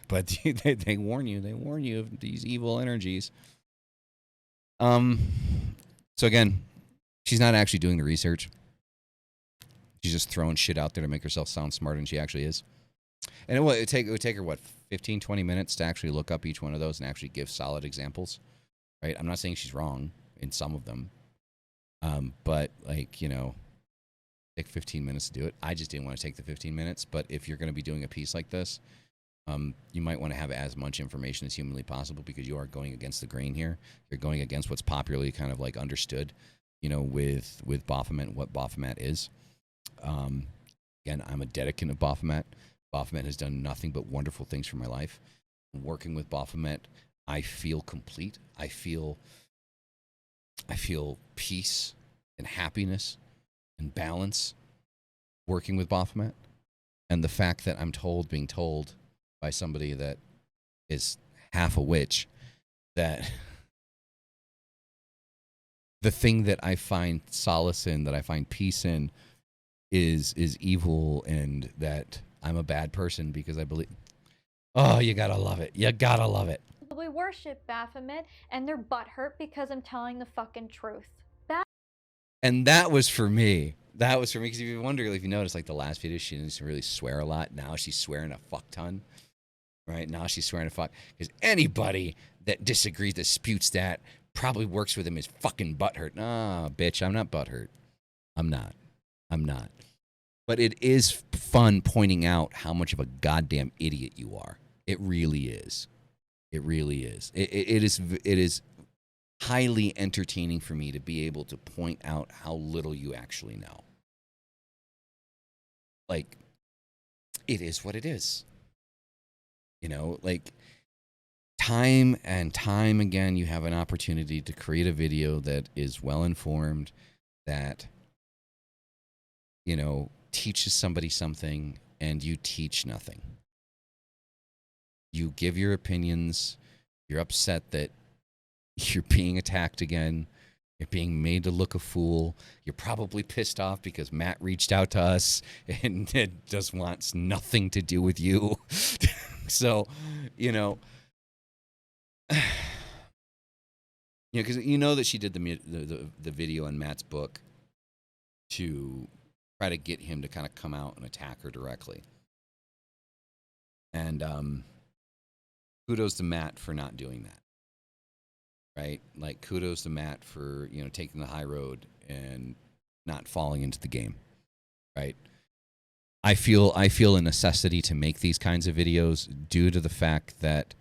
but they warn you of these evil energies. So again, she's not actually doing the research. She's just throwing shit out there to make herself sound smarter than she actually is. And it would take her, what, 15, 20 minutes to actually look up each one of those and actually give solid examples, right? I'm not saying she's wrong in some of them. But, like, take 15 minutes to do it. I just didn't want to take the 15 minutes. But if you're going to be doing a piece like this, you might want to have as much information as humanly possible, because you are going against the grain here. You're going against what's popularly kind of like understood, with Baphomet and what Baphomet is. Again, I'm a dedicant of Baphomet. Baphomet has done nothing but wonderful things for my life. Working with Baphomet, I feel complete. I feel peace and happiness and balance working with Baphomet. And the fact that I'm being told by somebody that is half a witch that the thing that I find solace in, that I find peace in, is evil, and that I'm a bad person because I believe. Oh, you gotta love it. You gotta love it. Probably worship Baphomet, and they're butthurt because I'm telling the fucking truth. And that was for me. That was for me, because if you wonder, if you notice, like the last video, she didn't really swear a lot. Now she's swearing a fuck ton. Right now she's swearing a fuck, because anybody that disagrees, disputes that, probably works with him is fucking butthurt. Nah, bitch, I'm not butthurt. I'm not. But it is fun pointing out how much of a goddamn idiot you are. It really is. It really is. It is highly entertaining for me to be able to point out how little you actually know. Like, it is what it is. You know, like, time and time again, you have an opportunity to create a video that is well informed, that, you know, teaches somebody something, and you teach nothing. You give your opinions. You're upset that you're being attacked again. You're being made to look a fool. You're probably pissed off because Matt reached out to us and it just wants nothing to do with you. So, you know, because you know that she did the video on Matt's book to try to get him to kind of come out and attack her directly. And kudos to Matt for not doing that. Right? Like, kudos to Matt for, you know, taking the high road and not falling into the game. Right? I feel a necessity to make these kinds of videos due to the fact that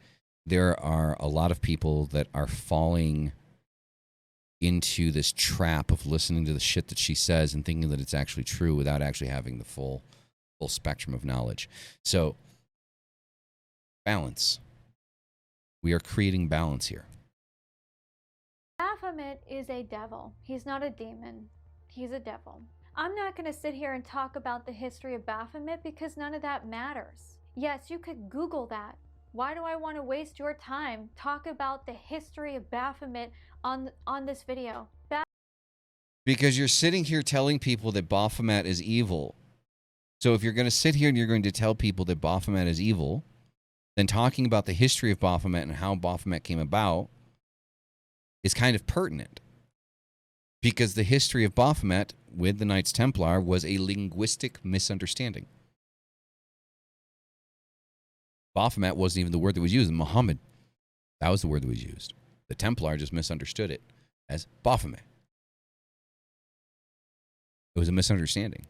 there are a lot of people that are falling into this trap of listening to the shit that she says and thinking that it's actually true without actually having the full spectrum of knowledge. So, balance. We are creating balance here. Baphomet is a devil. He's not a demon. He's a devil. I'm not going to sit here and talk about the history of Baphomet because none of that matters. Yes, you could Google that. Why do I want to waste your time talk about the history of Baphomet on this video? Because you're sitting here telling people that Baphomet is evil. So if you're going to sit here and you're going to tell people that Baphomet is evil, then talking about the history of Baphomet and how Baphomet came about is kind of pertinent, because the history of Baphomet with the Knights Templar was a linguistic misunderstanding. Baphomet wasn't even the word that was used. Muhammad, that was the word that was used. The Templar just misunderstood it as Baphomet. It was a misunderstanding.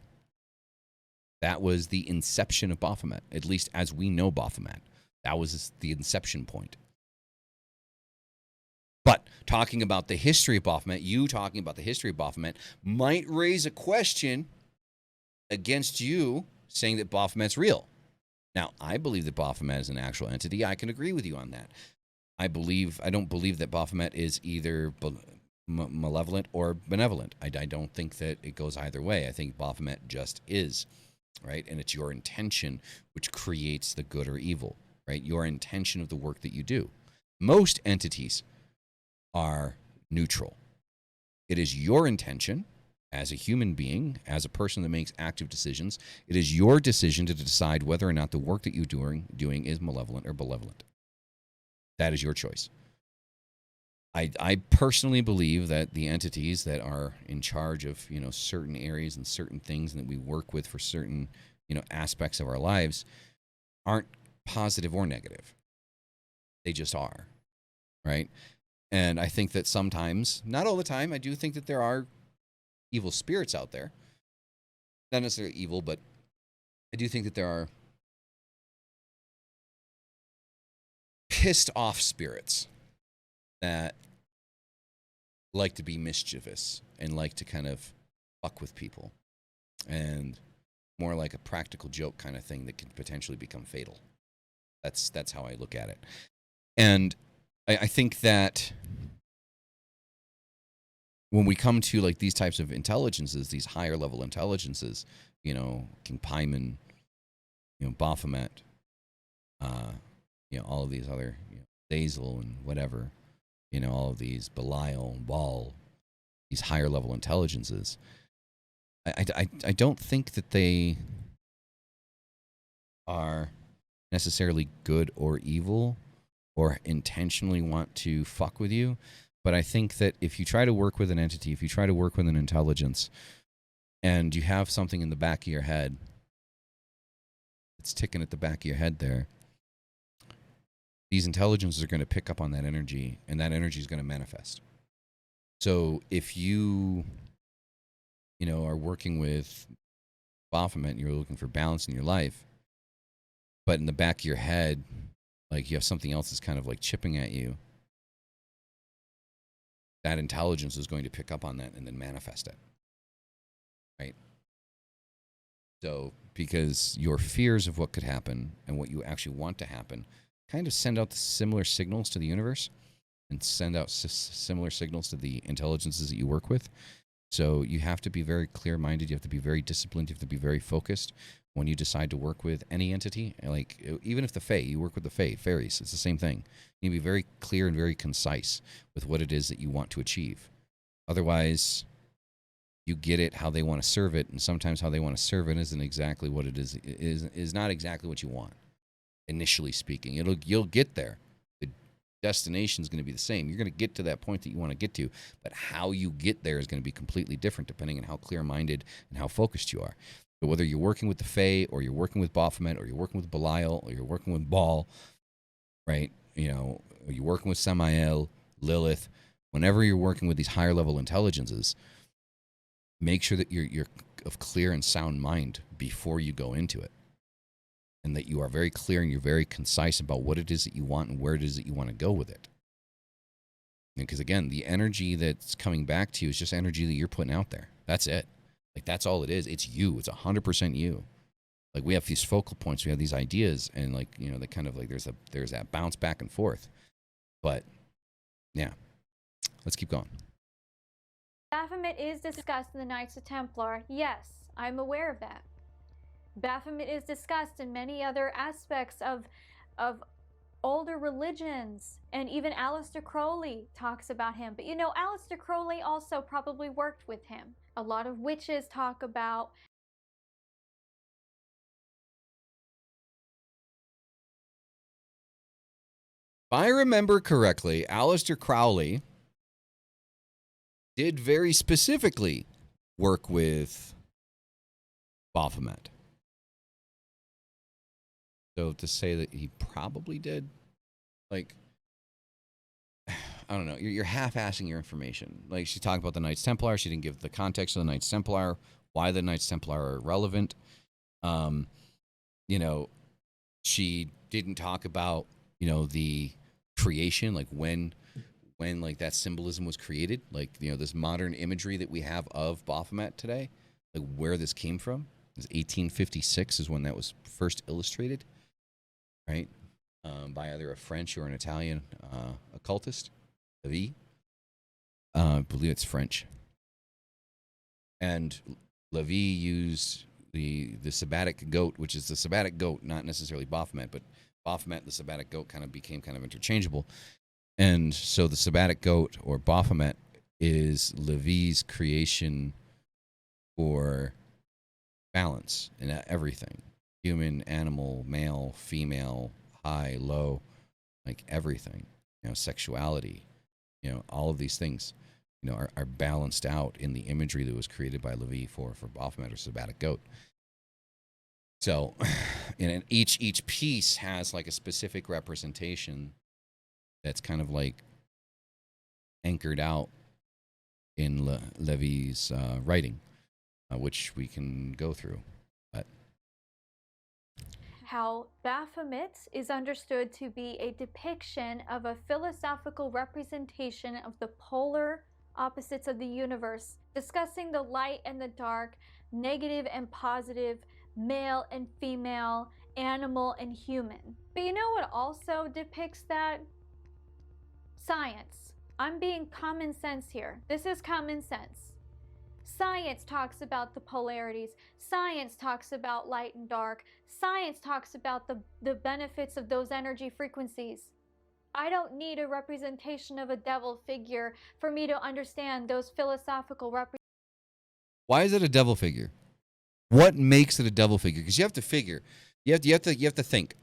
That was the inception of Baphomet, at least as we know Baphomet. That was the inception point. But talking about the history of Baphomet, you talking about the history of Baphomet, might raise a question against you saying that Baphomet's real. Now, I believe that Baphomet is an actual entity. I can agree with you on that. I don't believe that Baphomet is either malevolent or benevolent. I don't think that it goes either way. I think Baphomet just is, right? And it's your intention which creates the good or evil, right? Your intention of the work that you do. Most entities are neutral. It is your intention as a human being, as a person that makes active decisions. It is your decision to decide whether or not the work that you're doing is malevolent or benevolent. That is your choice. I personally believe that the entities that are in charge of, you know, certain areas and certain things that we work with for certain, you know, aspects of our lives aren't positive or negative. They just are, right? And I think that sometimes, not all the time, I do think that there are evil spirits out there. Not necessarily evil, but I do think that there are pissed off spirits that like to be mischievous and like to kind of fuck with people, and more like a practical joke kind of thing that can potentially become fatal. That's how I look at it. And I think that when we come to like these types of intelligences, these higher level intelligences, you know, King Paimon, you know, Baphomet, you know, all of these other, you know, Zazel and whatever, you know, all of these, Belial, Baal, these higher level intelligences, I don't think that they are necessarily good or evil or intentionally want to fuck with you. But I think that if you try to work with an entity, if you try to work with an intelligence, and you have something in the back of your head, it's ticking at the back of your head there, these intelligences are going to pick up on that energy, and that energy is going to manifest. So if you are working with Baphomet and you're looking for balance in your life, but in the back of your head, like you have something else that's kind of like chipping at you, that intelligence is going to pick up on that and then manifest it. Right? So, because your fears of what could happen and what you actually want to happen kind of send out similar signals to the universe and send out similar signals to the intelligences that you work with. So you have to be very clear-minded. You have to be very disciplined. You have to be very focused when you decide to work with any entity. Like, even if the Fae, you work with the Fae, fairies, it's the same thing. You need to be very clear and very concise with what it is that you want to achieve. Otherwise, you get it how they want to serve it, and sometimes how they want to serve it isn't exactly what it is not exactly what you want. Initially speaking, you'll get there. The destination is going to be the same. You're going to get to that point that you want to get to, but how you get there is going to be completely different depending on how clear-minded and how focused you are. So whether you're working with the Fae, or you're working with Baphomet, or you're working with Belial, or you're working with Baal, right? Or you're working with Samael, Lilith. Whenever you're working with these higher level intelligences, make sure that you're of clear and sound mind before you go into it, and that you are very clear and you're very concise about what it is that you want and where it is that you want to go with it. Because again, the energy that's coming back to you is just energy that you're putting out there. That's it. Like, that's all it is. It's you. It's 100% you. Like, we have these focal points, we have these ideas, and like, they kind of like there's that bounce back and forth. But yeah, let's keep going. Baphomet is discussed in the Knights of Templar. Yes, I'm aware of that. Baphomet is discussed in many other aspects of older religions, and even Aleister Crowley talks about him. But Aleister Crowley also probably worked with him. A lot of witches talk about. If I remember correctly, Aleister Crowley did very specifically work with Baphomet. So to say that he probably did, like, I don't know. You're half-assing your information. Like, she talked about the Knights Templar. She didn't give the context of the Knights Templar, why the Knights Templar are relevant. She didn't talk about, the creation, like when like that symbolism was created, like, this modern imagery that we have of Baphomet today, like where this came from. It was 1856 is when that was first illustrated, right? By either a French or an Italian occultist, Levi. I believe it's French. And Levi used the sabbatic goat, which is the sabbatic goat, not necessarily Baphomet, but Baphomet and the sabbatic goat became kind of interchangeable. And so the sabbatic goat, or Baphomet, is Levi's creation for balance in everything. Human, animal, male, female, high, low, like everything. Sexuality, all of these things, are balanced out in the imagery that was created by Levi for Baphomet or sabbatic goat. So, and each piece has like a specific representation that's kind of like anchored out in Levi's writing, which we can go through. But How Baphomet is understood to be a depiction of a philosophical representation of the polar opposites of the universe, discussing the light and the dark, negative and positive, male and female, animal and human. But you know what also depicts that? Science. I'm being common sense here. This is common sense. Science talks about the polarities. Science talks about light and dark. Science talks about the benefits of those energy frequencies. I don't need a representation of a devil figure for me to understand those philosophical representations. Why is it a devil figure? What makes it a devil figure? Because you have to figure, you have to think.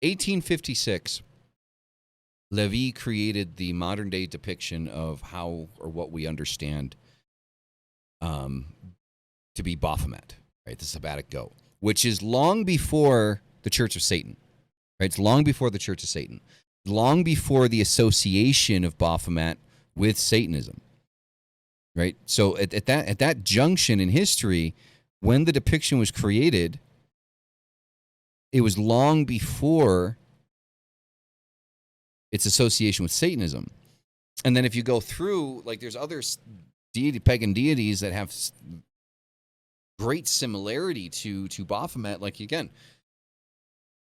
1856, Levy created the modern day depiction of how or what we understand to be Baphomet, right? The Sabbatic goat, which is long before the Church of Satan, right? It's long before the Church of Satan, long before the association of Baphomet with Satanism, right? So at that junction in history, when the depiction was created, it was long before its association with Satanism. And then if you go through, like, there's other pagan deities that have great similarity to Baphomet, like, again,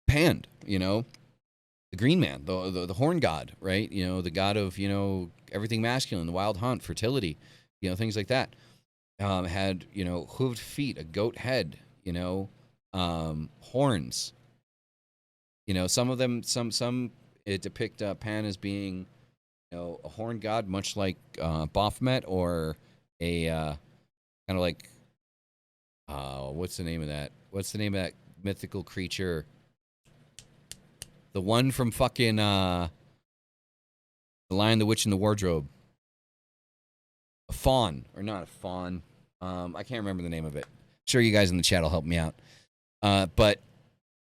Pan, the green man, the horn god, right? The god of, everything masculine, the wild hunt, fertility, things like that. Had, hooved feet, a goat head, horns. Some of them, some it depict Pan as being, a horn god, much like Baphomet, or a kind of like, what's the name of that? What's the name of that mythical creature? The one from fucking The Lion, the Witch, and the Wardrobe. A fawn, or not a fawn. I can't remember the name of it. Sure, you guys in the chat will help me out. But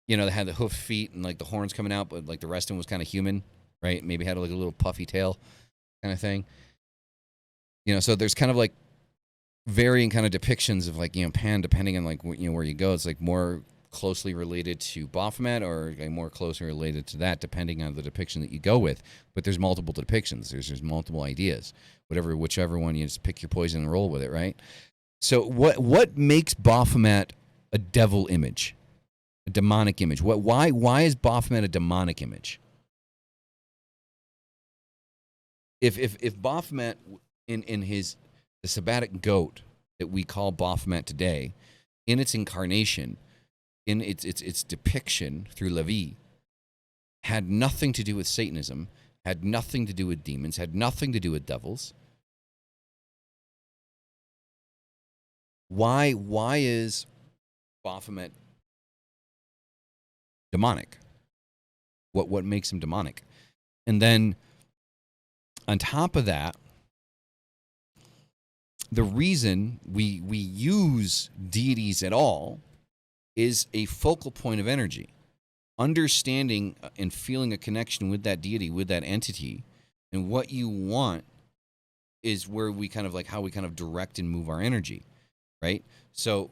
they had the hoof feet and like the horns coming out, but like the rest of them was kind of human, right? Maybe had like a little puffy tail kind of thing. So there's kind of like varying kind of depictions of like, Pan, depending on like, where you go. It's like more closely related to Baphomet, or like more closely related to that, depending on the depiction that you go with. But there's multiple depictions. There's multiple ideas. Whichever one, you just pick your poison and roll with it, right? So what makes Baphomet a devil image, a demonic image? Why is Baphomet a demonic image? If Baphomet in the Sabbatic goat that we call Baphomet today, in its incarnation, in its depiction through Levi, had nothing to do with Satanism, had nothing to do with demons, had nothing to do with devils. Why is Baphomet demonic? What makes him demonic? And then on top of that, the reason we use deities at all is a focal point of energy. Understanding and feeling a connection with that deity, with that entity, and what you want is where we kind of like how we kind of direct and move our energy, right? So,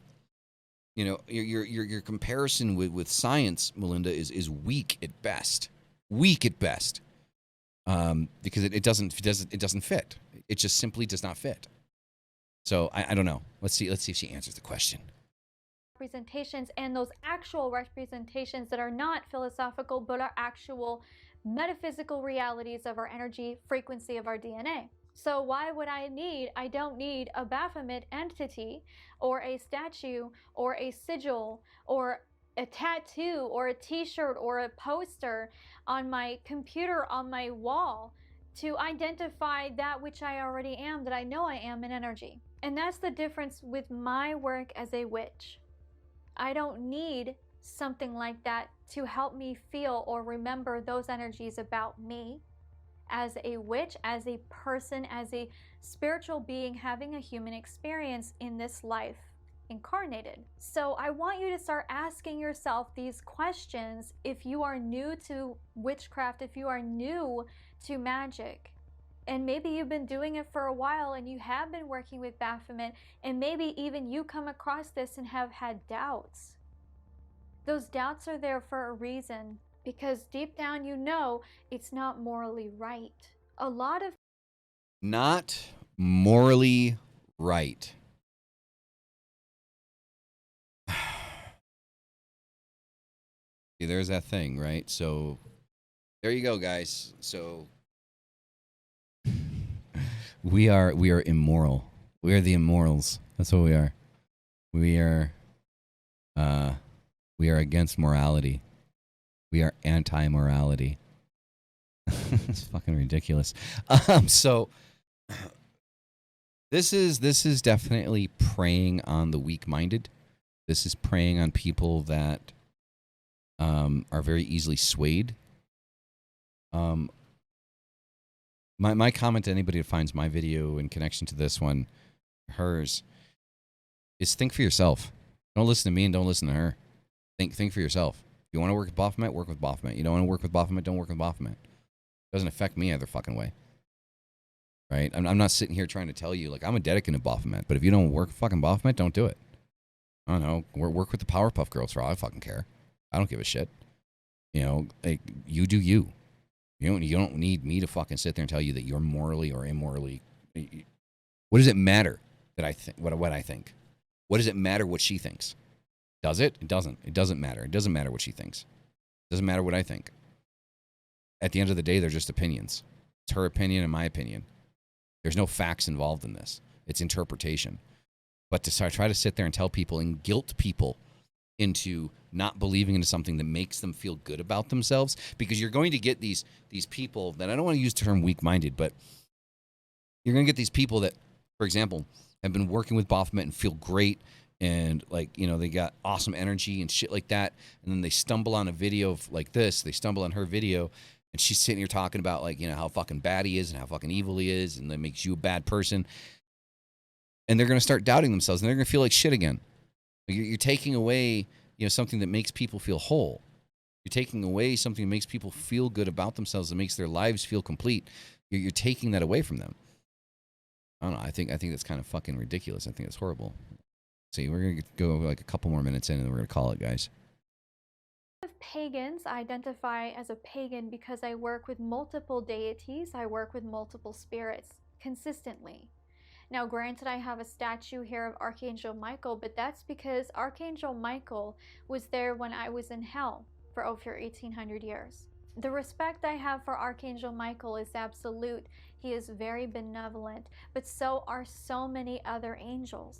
your comparison with science, Melinda, is weak at best. Weak at best, because it doesn't fit. It just simply does not fit. So I don't know. Let's see if she answers the question. Representations, and those actual representations that are not philosophical but are actual metaphysical realities of our energy frequency of our DNA. So why would I don't need a Baphomet entity or a statue or a sigil or a tattoo or a t-shirt or a poster on my computer, on my wall, to identify that which I already am, that I know I am in energy. And that's the difference with my work as a witch. I don't need something like that to help me feel or remember those energies about me as a witch, as a person, as a spiritual being having a human experience in this life incarnated. So I want you to start asking yourself these questions if you are new to witchcraft, if you are new to magic. And maybe you've been doing it for a while and you have been working with Baphomet, and maybe even you come across this and have had doubts. Those doubts are there for a reason, because deep down it's not morally right. A lot of Not morally right. See, there's that thing, right? So there you go, guys. So we are immoral. We are the immorals. That's what we are. We are against morality. We are anti-morality. It's fucking ridiculous. So this is definitely preying on the weak-minded. This is preying on people that are very easily swayed. My comment to anybody that finds my video in connection to this one, hers, is think for yourself. Don't listen to me and don't listen to her. Think for yourself. If you want to work with Baphomet, work with Baphomet. You don't want to work with Baphomet, don't work with Baphomet. It doesn't affect me either fucking way. Right? I'm not sitting here trying to tell you, like, I'm a dedicant of Baphomet, but if you don't work with fucking Baphomet, don't do it. I don't know. Work with the Powerpuff Girls for all I fucking care. I don't give a shit. You know, like, you do you. You don't need me to fucking sit there and tell you that you're morally or immorally. What does it matter that I think what I think? What does it matter what she thinks? Does it? It doesn't. It doesn't matter. It doesn't matter what she thinks. It doesn't matter what I think. At the end of the day, they're just opinions. It's her opinion and my opinion. There's no facts involved in this. It's interpretation. But to try to sit there and tell people and guilt people into not believing into something that makes them feel good about themselves, because you're going to get these people that, I don't want to use the term weak-minded, but you're going to get these people that, for example, have been working with Baphomet and feel great and, like, you know, they got awesome energy and shit like that, and then they stumble on a video of like this, they stumble on her video, and she's sitting here talking about, like, you know, how fucking bad he is and how fucking evil he is, and that makes you a bad person. And they're going to start doubting themselves, and they're going to feel like shit again. You're taking away, you know, something that makes people feel whole. You're taking away something that makes people feel good about themselves, that makes their lives feel complete. You're taking that away from them. I don't know. I think that's kind of fucking ridiculous. I think it's horrible. See, we're going to go like a couple more minutes in, and then we're going to call it, guys. Pagans, I identify as a pagan because I work with multiple deities. I work with multiple spirits consistently. Now, granted, I have a statue here of Archangel Michael, but that's because Archangel Michael was there when I was in hell for over 1800 years. The respect I have for Archangel Michael is absolute. He is very benevolent, but so are so many other angels.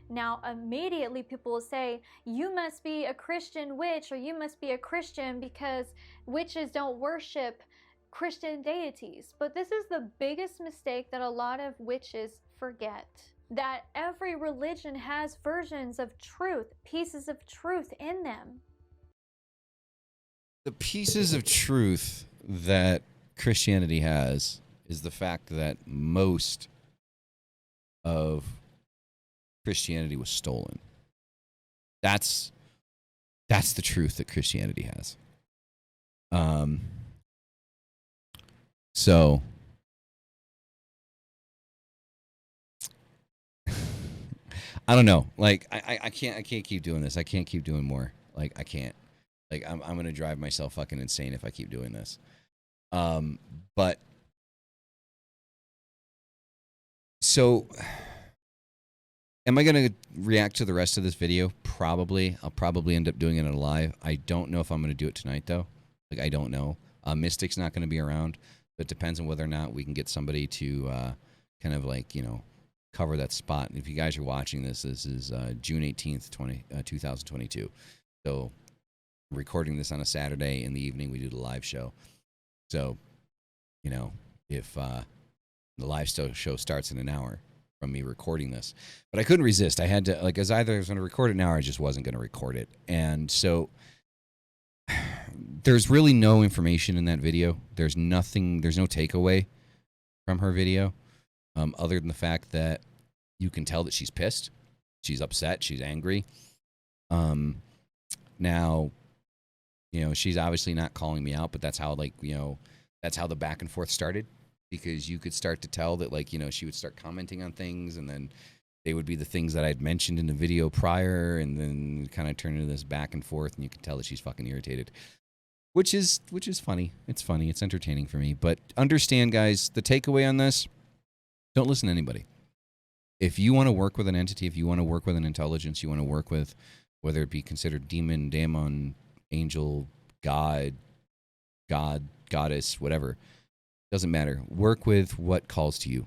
Now, immediately people will say, you must be a Christian witch, or you must be a Christian because witches don't worship Christian deities. But this is the biggest mistake that a lot of witches forget. That every religion has versions of truth, pieces of truth in them. The pieces of truth that Christianity has is the fact that most of Christianity was stolen. That's the truth that Christianity has. So I don't know. Like, I can't keep doing this. I can't keep doing more. Like, I can't. Like, I'm gonna drive myself fucking insane if I keep doing this. But so, am I gonna react to the rest of this video? Probably. I'll probably end up doing it live. I don't know if I'm gonna do it tonight though. Like, I don't know. Mystic's not gonna be around, but it depends on whether or not we can get somebody to kind of, like, you know, cover that spot. And if you guys are watching this, this is June 18th, 2022. So, I'm recording this on a Saturday in the evening. We do the live show. So, you know, if the live show starts in an hour from me recording this, but I couldn't resist. I had to, like, as either I was going to record it now or I just wasn't going to record it. And so there's really no information in that video. There's nothing, there's no takeaway from her video, other than the fact that you can tell that she's pissed, she's upset, she's angry. Now, you know, she's obviously not calling me out, but that's how, like, you know, that's how the back and forth started, because you could start to tell that, like, you know, she would start commenting on things, and then they would be the things that I'd mentioned in the video prior, and then kind of turn into this back and forth, and you can tell that she's fucking irritated, which is funny. It's funny. It's entertaining for me. But understand, guys, the takeaway on this, don't listen to anybody. If you want to work with an entity, if you want to work with an intelligence, you want to work with, whether it be considered demon, daemon, angel, god, goddess, whatever, doesn't matter. Work with what calls to you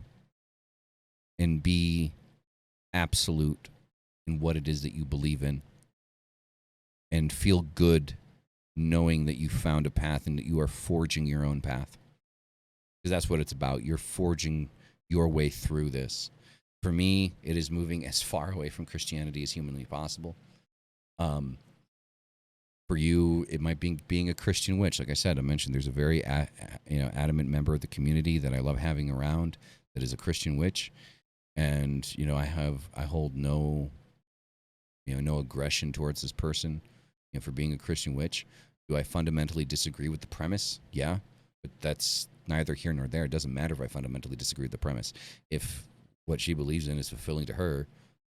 and be absolute in what it is that you believe in, and feel good knowing that you found a path and that you are forging your own path. because that's what it's about. You're forging your way through this. For me, it is moving as far away from Christianity as humanly possible. For you, it might be being a Christian witch. Like I said, I mentioned there's a very adamant member of the community that I love having around that is a Christian witch, and I hold no no aggression towards this person for being a Christian witch. Do I fundamentally disagree with the premise? Yeah, but that's neither here nor there. It doesn't matter if I fundamentally disagree with the premise. If what she believes in is fulfilling to her,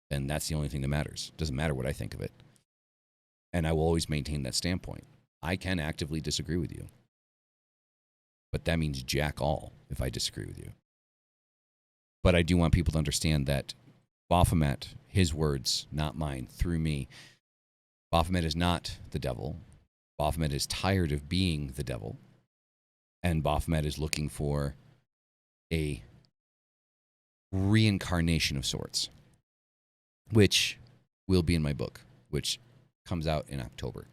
then that's the only thing that matters. It doesn't matter what I think of it. And I will always maintain that standpoint. I can actively disagree with you, but that means jack all if I disagree with you. But I do want people to understand that Baphomet, his words, not mine, through me. Baphomet is not the devil. Baphomet is tired of being the devil. And Baphomet is looking for a reincarnation of sorts, which will be in my book, which comes out in October.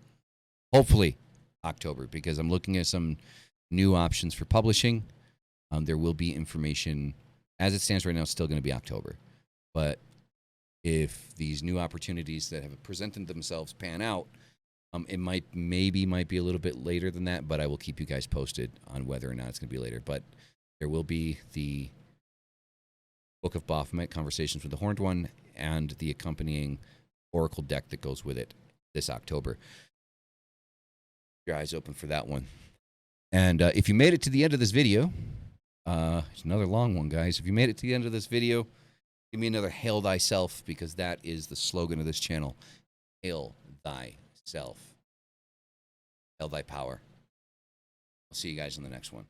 Hopefully October, because I'm looking at some new options for publishing. There will be information. As it stands right now, it's still going to be October. But if these new opportunities that have presented themselves pan out, it might be a little bit later than that, but I will keep you guys posted on whether or not it's going to be later. But there will be the Book of Baphomet, Conversations with the Horned One, and the accompanying Oracle deck that goes with it this October. Your eyes open for that one. And if you made it to the end of this video, it's another long one, guys. If you made it to the end of this video, give me another Hail Thyself, because that is the slogan of this channel. Hail Thyself. Hail Thy Power. I'll see you guys in the next one.